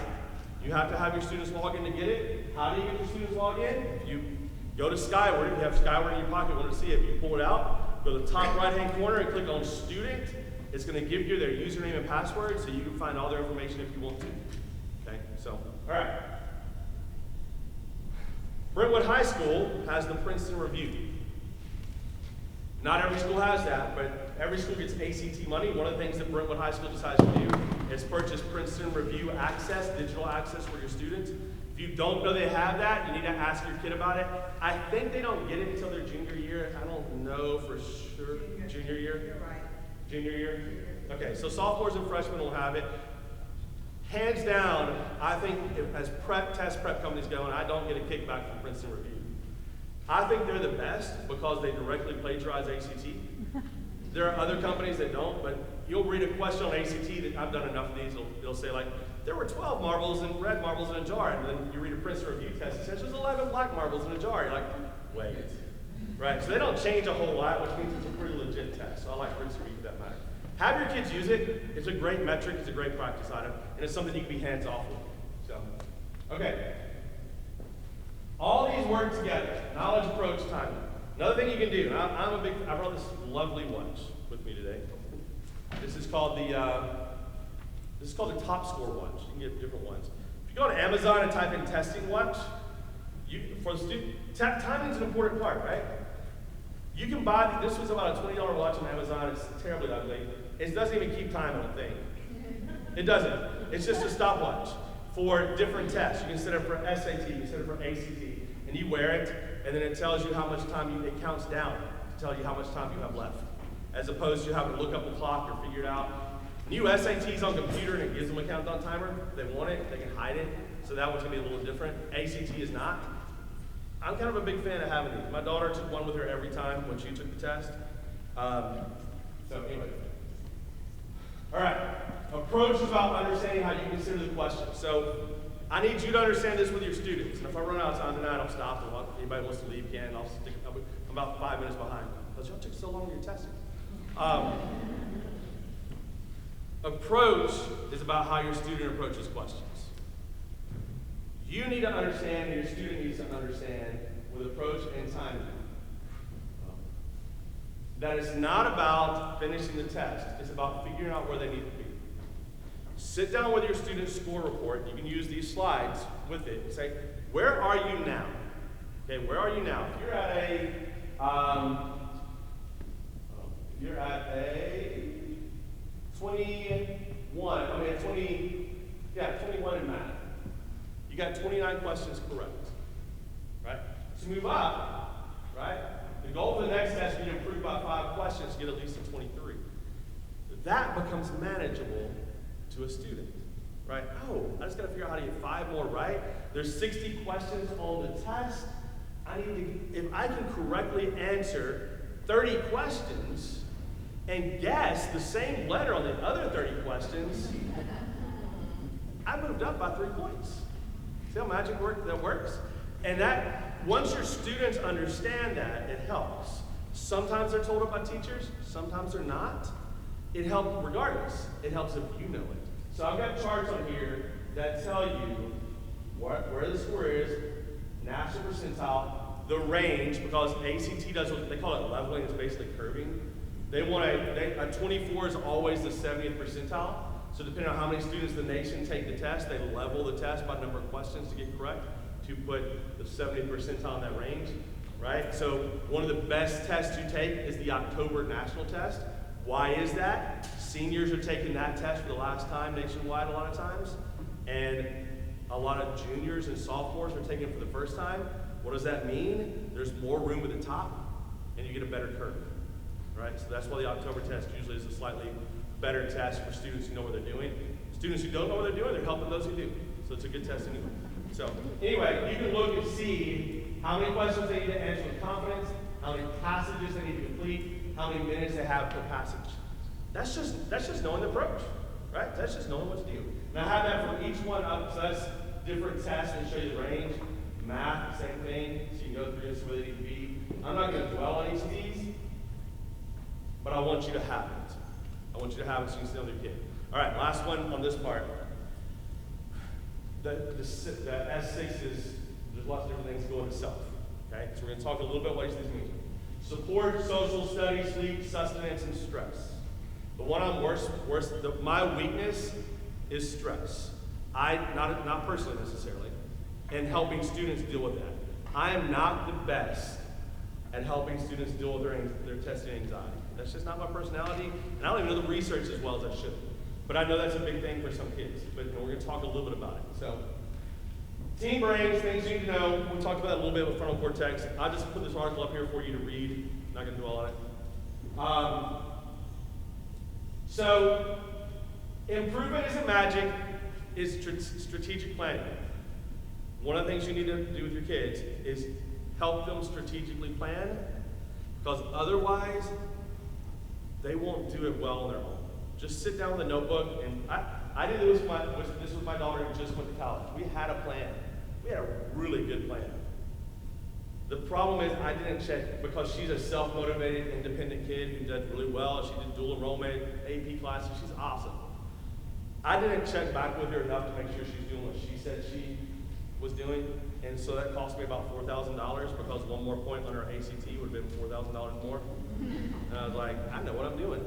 [SPEAKER 1] You have to have your students log in to get it. How do you get your students log in? If you go to Skyward, if you have Skyward in your pocket, want to see it, you pull it out, go to the top right-hand corner and click on Student, It's going to give you their username and password so you can find all their information if you want to. Okay, so, all right. Brentwood High School has the Princeton Review. Not every school has that, but every school gets ACT money. One of the things that Brentwood High School decides to do is purchase Princeton Review access, digital access for your students. If you don't know they have that, you need to ask your kid about it. I think they don't get it until their junior year. I don't know for sure. Junior year?
[SPEAKER 2] You're right.
[SPEAKER 1] Junior year? Okay, so sophomores and freshmen will have it. Hands down, I think as test prep companies go, and I don't get a kickback from Princeton Review. I think they're the best because they directly plagiarize ACT. There are other companies that don't, but you'll read a question on ACT that I've done enough of these, it'll say like, there were 12 marbles and red marbles in a jar, and then you read a Princeton Review test, it says there's 11 black marbles in a jar. You're like, wait. Right, so they don't change a whole lot, which means it's a pretty legit test. So I like Princeton Review for that matter. Have your kids use it. It's a great metric, it's a great practice item, and it's something you can be hands off with. So, okay. All these work together. Knowledge, approach, timing. Another thing you can do, and I brought this lovely watch with me today. This is called the Top Score watch. You can get different ones. If you go to Amazon and type in testing watch, for the student, timing is an important part, right? You can buy, this was about a $20 watch on Amazon. It's terribly ugly. It doesn't even keep time, I don't think. It doesn't. It's just a stopwatch for different tests. You can set it for SAT, you can set it for ACT, and you wear it, and then it tells you how much time it counts down to tell you how much time you have left, as opposed to having to look up the clock or figure it out. New SATs on computer, and it gives them a countdown timer. If they want it, they can hide it, so that one's gonna be a little different. ACT is not. I'm kind of a big fan of having these. My daughter took one with her every time when she took the test. So anyway. All right, approach is about understanding how you consider the question. So I need you to understand this with your students. And if I run out of time tonight, I'll stop. And if anybody wants to leave, can. I'm about 5 minutes behind because y'all took so long in your testing. Approach is about how your student approaches questions. You need to understand, and your student needs to understand, with approach and timing, that it's not about finishing the test. It's about figuring out where they need to be. Sit down with your student's score report. You can use these slides with it and say, where are you now? Okay, where are you now? If you're at a 21 in math. You got 29 questions correct, right? To move up, right? The goal for the next test is to improve by 5 questions to get at least a 23. That becomes manageable to a student, right? Oh, I just got to figure out how to get 5 more right. There's 60 questions on the test. If I can correctly answer 30 questions and guess the same letter on the other 30 questions, I moved up by 3 points. See how magic that works? And that, once your students understand that, it helps. Sometimes they're told it by teachers, sometimes they're not. It helps regardless. It helps if you know it. So I've got charts on here that tell you where the score is, national percentile, the range, because ACT does what they call it leveling, it's basically curving. They want a 24 is always the 70th percentile. So depending on how many students in the nation take the test, they level the test by number of questions to get correct to put the 70th percentile in that range, right? So one of the best tests to take is the October national test. Why is that? Seniors are taking that test for the last time nationwide a lot of times, and a lot of juniors and sophomores are taking it for the first time. What does that mean? There's more room at the top, and you get a better curve, right? So that's why the October test usually is a slightly better test for students who know what they're doing. Students who don't know what they're doing, they're helping those who do. So it's a good test anyway. So anyway, you can look and see how many questions they need to answer with confidence, how many passages they need to complete, how many minutes they have per passage. That's just knowing the approach, right? That's just knowing what to do. And I have that for each one up, so that's different tests and show you the range. Math, same thing, so you can go through this where they need to be. I'm not going to dwell on each of these, but I want you to have it. I want you to have it so you can sit on your kid. All right, last one on this part. The S6 is, there's lots of different things going to self. Okay, so we're going to talk a little bit what each of these mean. Support, social studies, sleep, sustenance, and stress. The one I'm worse, my weakness is stress. Not personally necessarily, and helping students deal with that. I am not the best at helping students deal with their testing anxiety. That's just not my personality, and I don't even know the research as well as I should. But I know that's a big thing for some kids, but we're going to talk a little bit about it. So, teen brains, things you need to know. We talked about it a little bit with frontal cortex. I just put this article up here for you to read. I'm not going to dwell on it. So, improvement isn't magic, is strategic planning. One of the things you need to do with your kids is help them strategically plan, because otherwise, they won't do it well on their own. Just sit down with a notebook, and I did this with my daughter who just went to college. We had a plan. We had a really good plan. The problem is I didn't check, because she's a self-motivated, independent kid who did really well. She did dual enrollment, AP classes. She's awesome. I didn't check back with her enough to make sure she's doing what she said she was doing, and so that cost me about $4,000, because one more point on her ACT would have been $4,000 more. And I was like, I know what I'm doing.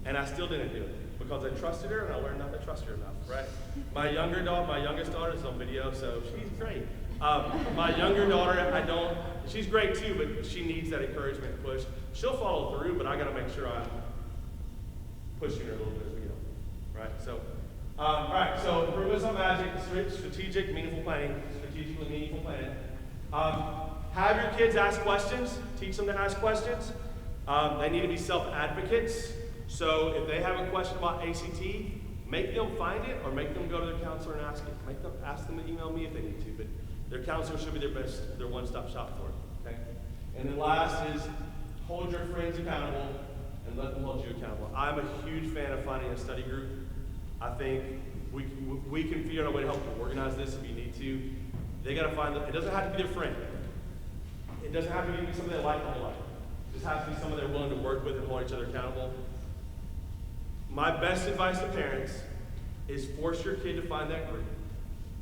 [SPEAKER 1] And I still didn't do it, because I trusted her, and I learned not to trust her enough, right? My youngest daughter is on video, so she's great. My younger daughter, she's great too, but she needs that encouragement and push. She'll follow through, but I gotta make sure I'm pushing her a little bit as we go, right? So, all right, so improvements on magic, strategic, meaningful planning, strategically meaningful planning. Have your kids ask questions, teach them to ask questions. They need to be self-advocates. So if they have a question about ACT, make them find it, or make them go to their counselor and ask it. Ask them to email me if they need to, but their counselor should be their one-stop shop for it, okay? And then last is hold your friends accountable and let them hold you accountable. I'm a huge fan of finding a study group. I think we can figure out a way to help you organize this if you need to. They gotta find it doesn't have to be their friend. It doesn't have to be somebody they like all life. It just has to be someone they're willing to work with and hold each other accountable. My best advice to parents is force your kid to find that group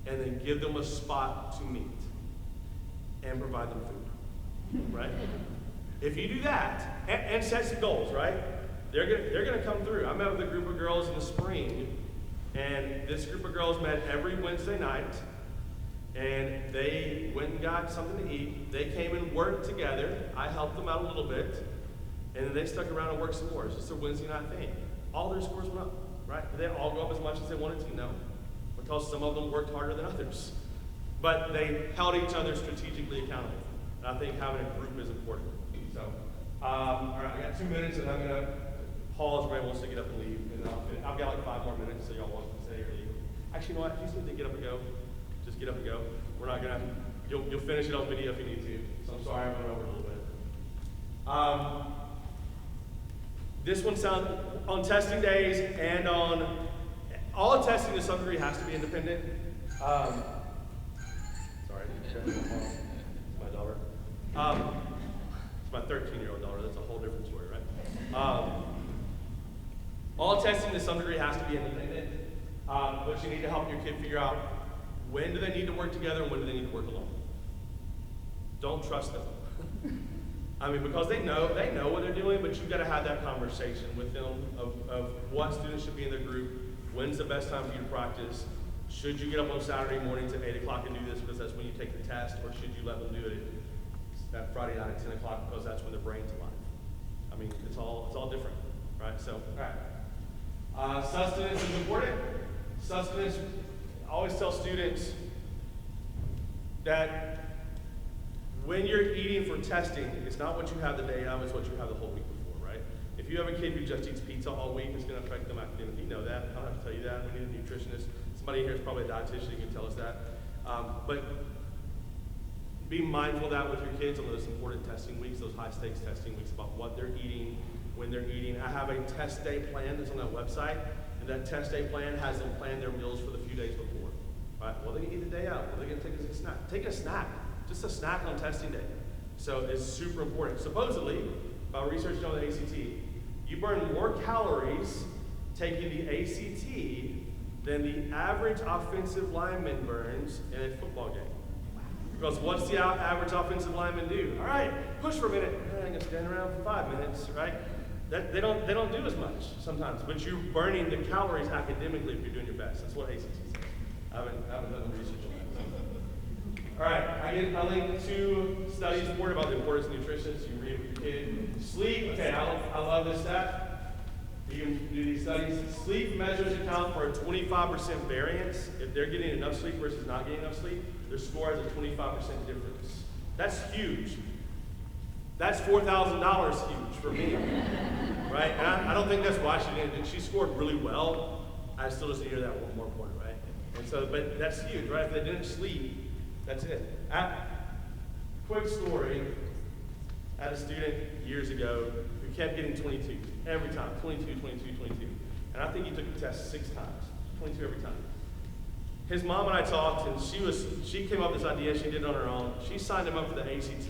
[SPEAKER 1] and then give them a spot to meet and provide them food, right? If you do that, and set some goals, right? They're gonna come through. I met with a group of girls in the spring, and this group of girls met every Wednesday night, and they went and got something to eat. They came and worked together. I helped them out a little bit, and then they stuck around and worked some more. It's just a Wednesday night thing. All their scores went up, right? They didn't all go up as much as they wanted to, no, because some of them worked harder than others. But they held each other strategically accountable. And I think having a group is important. So, all right, I got 2 minutes, and I'm gonna pause. Everybody wants to get up and leave, and I've got like 5 more minutes, so y'all want to say or leave. Actually, you know what? If you just need to get up and go, just get up and go. We're not gonna. You'll finish it on video if you need to. So I'm sorry I went over a little bit. This one sounds, on testing days and on, all testing to some degree has to be independent. Sorry, my daughter. It's my 13-year-old daughter, that's a whole different story, right? All testing to some degree has to be independent, but you need to help your kid figure out when do they need to work together and when do they need to work alone. Don't trust them. I mean, because they know what they're doing, but you've got to have that conversation with them of what students should be in their group, when's the best time for you to practice, should you get up on Saturday mornings at 8 o'clock and do this because that's when you take the test, or should you let them do it at Friday night at 10 o'clock because that's when their brain's alive. I mean, it's all different, right? So, all right. Sustenance is important. Sustenance, I always tell students that when you're eating for testing, it's not what you have the day of, it's what you have the whole week before, right? If you have a kid who just eats pizza all week, it's going to affect them academically. You know that. I don't have to tell you that. We need a nutritionist. Somebody here is probably a dietitian who can tell us that. But be mindful of that with your kids on those important testing weeks, those high-stakes testing weeks, about what they're eating, when they're eating. I have a test day plan that's on that website, and that test day plan has them plan their meals for the few days before. Right? Well, they eat the day out. Well, they're going to take a snack. Take a snack. Just a snack on testing day. So it's super important. Supposedly, by research on the ACT, you burn more calories taking the ACT than the average offensive lineman burns in a football game. Because what's the average offensive lineman do? All right, push for a minute. I'm going to stand around for 5 minutes, right? they don't do as much sometimes, but you're burning the calories academically if you're doing your best. That's what ACT says. I haven't done the research on that. All right, I linked 2 studies for about the importance of nutrition, so you read it with your kid. Sleep, okay, I love this stat. You can do these studies. Sleep measures account for a 25% variance. If they're getting enough sleep versus not getting enough sleep, their score has a 25% difference. That's huge. That's $4,000 huge for me, right? And I don't think that's why she didn't. She scored really well. I still just hear that one more point, right? And so, but that's huge, right? If they didn't sleep, that's it. Quick story. I had a student years ago who kept getting 22 every time, 22, 22, 22. And I think he took the test 6 times, 22 every time. His mom and I talked, and she came up with this idea. She did it on her own. She signed him up for the ACT.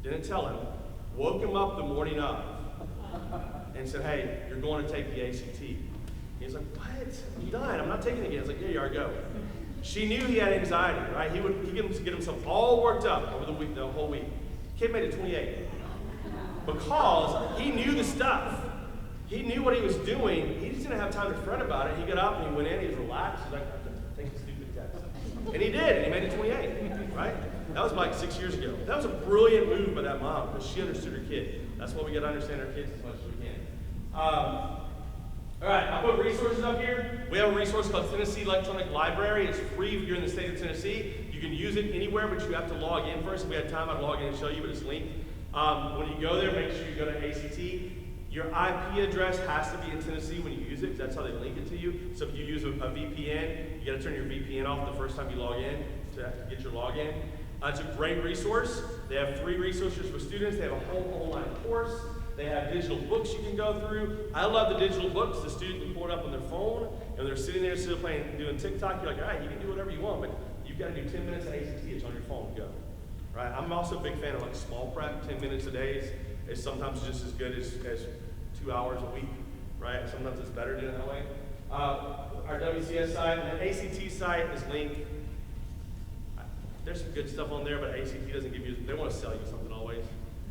[SPEAKER 1] Didn't tell him, woke him up the morning of, and said, hey, you're going to take the ACT. He's like, what? I'm done. I'm not taking it again. I was like, yeah, you are, go. She knew he had anxiety, right? He get himself all worked up over the whole week. Kid made it 28. Because he knew the stuff. He knew what he was doing. He just didn't have time to fret about it. He got up and he went in, he was relaxed. He's like, take the stupid test. And he did, and he made it 28, right? That was like 6 years ago. That was a brilliant move by that mom because she understood her kid. That's why we got to understand our kids as much as we can. All right, I put resources up here. We have a resource called Tennessee Electronic Library. It's free if you're in the state of Tennessee. You can use it anywhere, but you have to log in first. If we had time, I'd log in and show you, but it's linked. When you go there, make sure you go to ACT. Your IP address has to be in Tennessee when you use it, because that's how they link it to you. So if you use a VPN, you got to turn your VPN off the first time you log in to get your login. It's a great resource. They have 3 resources for students. They have a whole online course. They have digital books you can go through. I love the digital books. The student can pull it up on their phone, and they're sitting there still doing TikTok. You're like, all right, you can do whatever you want, but you've got to do 10 minutes of ACT. It's on your phone. Go. Right? I'm also a big fan of like small prep. 10 minutes a day is sometimes just as good as 2 hours a week. Right? Sometimes it's better doing it that way. Our WCS site and the ACT site is linked. There's some good stuff on there, but ACT doesn't give you, they want to sell you something always.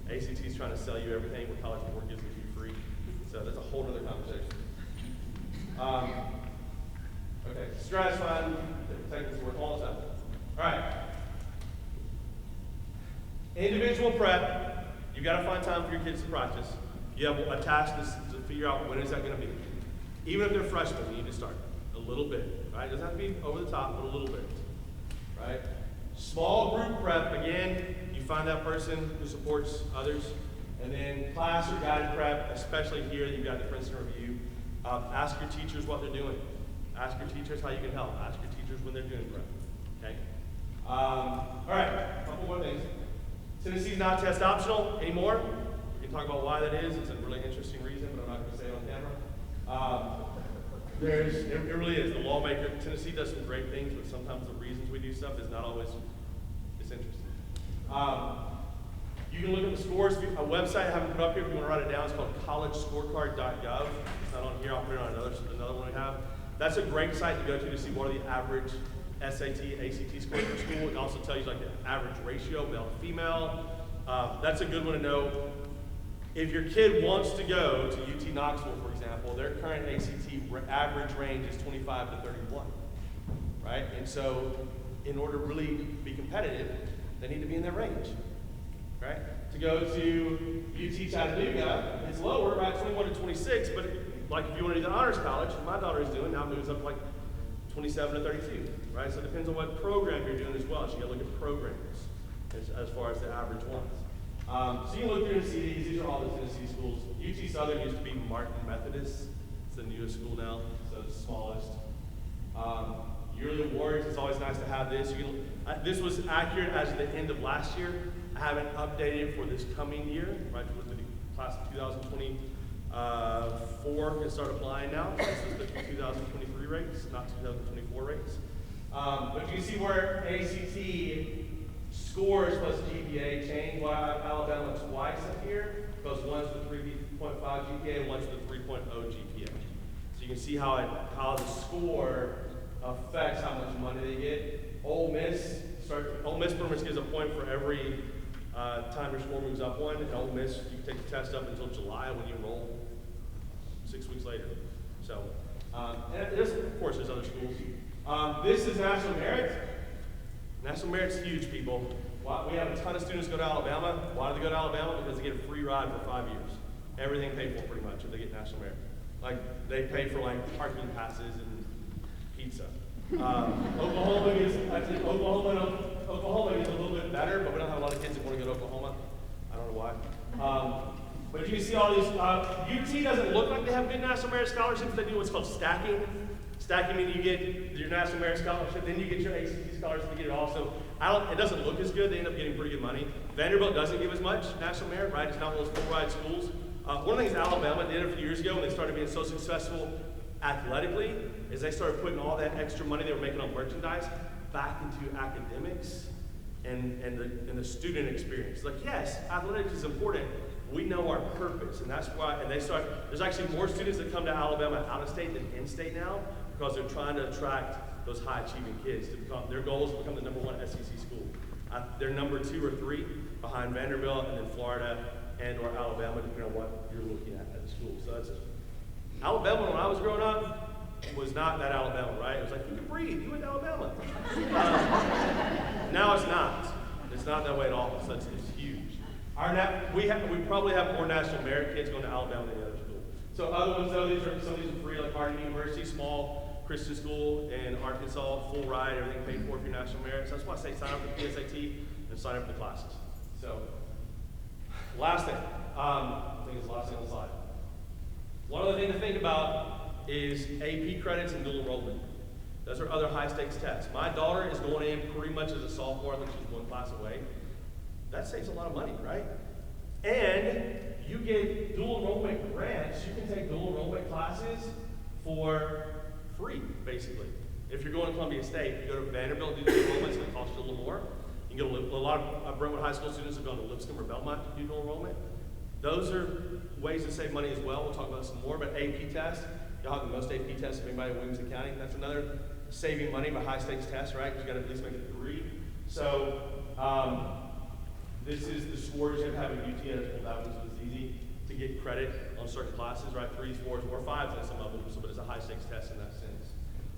[SPEAKER 1] ACT is trying to sell you everything where College Board gives it to you free. So that's a whole other conversation. Okay, stratifying, taking this work all the time. All right. Individual prep, you've got to find time for your kids to practice. You have a task to figure out when is that going to be. Even if they're freshmen, you need to start a little bit, right? It doesn't have to be over the top, but a little bit, right? Small group prep, again, you find that person who supports others. And then class or guided prep, especially here, you've got the Princeton Review. Ask your teachers what they're doing. Ask your teachers how you can help. Ask your teachers when they're doing prep, okay? All right, a couple more things. Tennessee's not test optional anymore. We can talk about why that is. It's a really interesting reason, but I'm not going to say it on camera. It really is. The lawmaker, Tennessee does some great things, but sometimes the reasons we do stuff is not always, it's interesting. You can look at the scores. A website I haven't put up here if you want to write it down. It's called collegescorecard.gov. It's not on here. I'll put it on another one we have. That's a great site to go to see what are the average SAT, ACT scores for school. It also tells you like the average ratio, male to female. That's a good one to know. If your kid wants to go to UT Knoxville, for example, their current ACT average range is 25 to 31, right? And so in order to really be competitive, they need to be in that range, right? To go to UT Chattanooga, it's lower, right, 21 to 26, but like if you want to do the honors college, my daughter is doing, now moves up to like 27 to 32, right? So it depends on what program you're doing as well. So you got to look at programs as far as the average ones. So you can look through and see these. These are all the Tennessee schools. UT Southern used to be Martin Methodist. It's the newest school now, so it's the smallest. Yearly awards, it's always nice to have this. This was accurate as of the end of last year. I haven't updated it for this coming year, right? With the class of 2024 can start applying now. This is the 2023 rates, not 2024 rates. But you can see where ACT scores plus GPA change. Why Alabama twice up here? Because one's with 3.5 GPA and one's with 3.0 GPA. So you can see how the score affects how much money they get. Ole Miss pretty much gives a point for every Time your score moves up one. At Ole Miss, you can take the test up until July when you enroll 6 weeks later. So, and of course, there's other schools. This is National Merit. National Merit's huge, people. We have a ton of students go to Alabama. Why do they go to Alabama? Because they get a free ride for 5 years. Everything paid for pretty much if they get National Merit. Like, they pay for like parking passes and pizza. Oklahoma is a little bit better, but we don't have a lot of kids that want to go to Oklahoma. I don't know why. But you can see all these, UT doesn't look like they have good National Merit scholarships. They do what's called stacking. Stacking means you get your National Merit scholarship, then you get your ACT scholarship to get it also. It doesn't look as good. They end up getting pretty good money. Vanderbilt doesn't give as much National Merit, right? It's not one of those full ride schools. One of the things Alabama did a few years ago when they started being so successful athletically is they started putting all that extra money they were making on merchandise back into academics and the student experience. Like, yes, athletics is important. We know our purpose, and that's why, and there's actually more students that come to Alabama out of state than in state now because they're trying to attract those high achieving kids to become, their goal is to become the #1 SEC school. They're number 2 or 3 behind Vanderbilt and then Florida and or Alabama, depending on what you're looking at the school. So that's it. Alabama, when I was growing up, was not that Alabama, right? It was like, you can breathe, you went to Alabama. Now it's not. It's not that way at all. So it's huge. We probably have more National Merit kids going to Alabama than the other school. So other ones, though, some of these are free, like Harding University, small Christian school in Arkansas, full ride, everything paid for your National Merit. So that's why I say sign up for the PSAT and sign up for the classes. So, last thing. I think it's the last thing on the slide. One other thing to think about is AP credits and dual enrollment. Those are other high stakes tests. My daughter is going in pretty much as a sophomore. I think she's 1 class away. That saves a lot of money, right? And you get dual enrollment grants. You can take dual enrollment classes for free, basically. If you're going to Columbia State, you go to Vanderbilt, do dual enrollment, it's going to cost you a little more. You can go a lot of Brentwood High School students have gone to Lipscomb or Belmont to do dual enrollment. Those are ways to save money as well. We'll talk about some more, but AP tests, y'all have the most AP tests of anybody in Williamson County. That's another saving money by high stakes test, right? Because you got to at least make it 3. So, this is the scores you have to have at UT. That was easy to get credit on certain classes, right? 3s, 4s, or 5s in some of them, so but it's a high stakes test in that sense.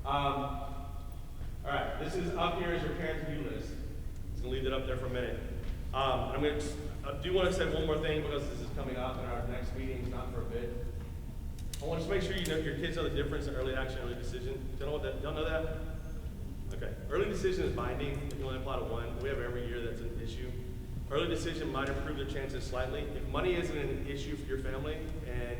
[SPEAKER 1] All right, this is up here as your parent to-do list. I'm gonna leave that up there for a minute. I do want to say one more thing because this is coming up in our next meeting, not for a bit. I want to make sure you know your kids know the difference in early action and early decision. Y'all know that? Okay. Early decision is binding. If you only apply to 1, we have every year that's an issue. Early decision might improve their chances slightly. If money isn't an issue for your family and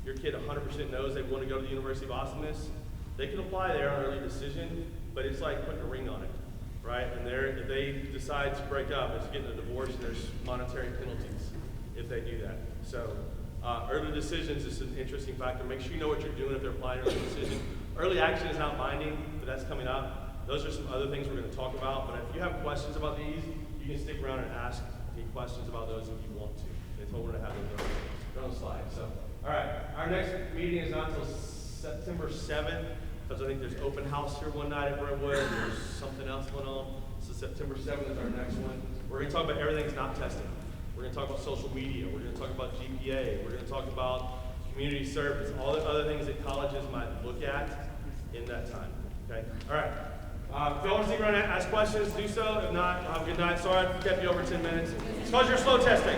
[SPEAKER 1] your kid 100% knows they want to go to the University of Awesomeness, they can apply there on early decision, but it's like putting a ring on it, right? And if they decide to break up, it's getting a divorce, and there's monetary penalties if they do that. So early decisions is an interesting factor. Make sure you know what you're doing if they're applying early decision. Early action is not binding, but that's coming up. Those are some other things we're going to talk about, but if you have questions about these, you can stick around and ask any questions about those if you want to. They told me to have them on the slide. So, all right, our next meeting is not until September 7th, because I think there's open house here one night at Brentwood. There's something else going on. So September 7th is our next one. We're going to talk about everything that's not testing. We're going to talk about social media. We're going to talk about GPA. We're going to talk about community service, all the other things that colleges might look at in that time. Okay? All right. If y'all want to stick around and ask questions, do so. If not, have a good night. Sorry I kept you over 10 minutes. It's because you're slow testing.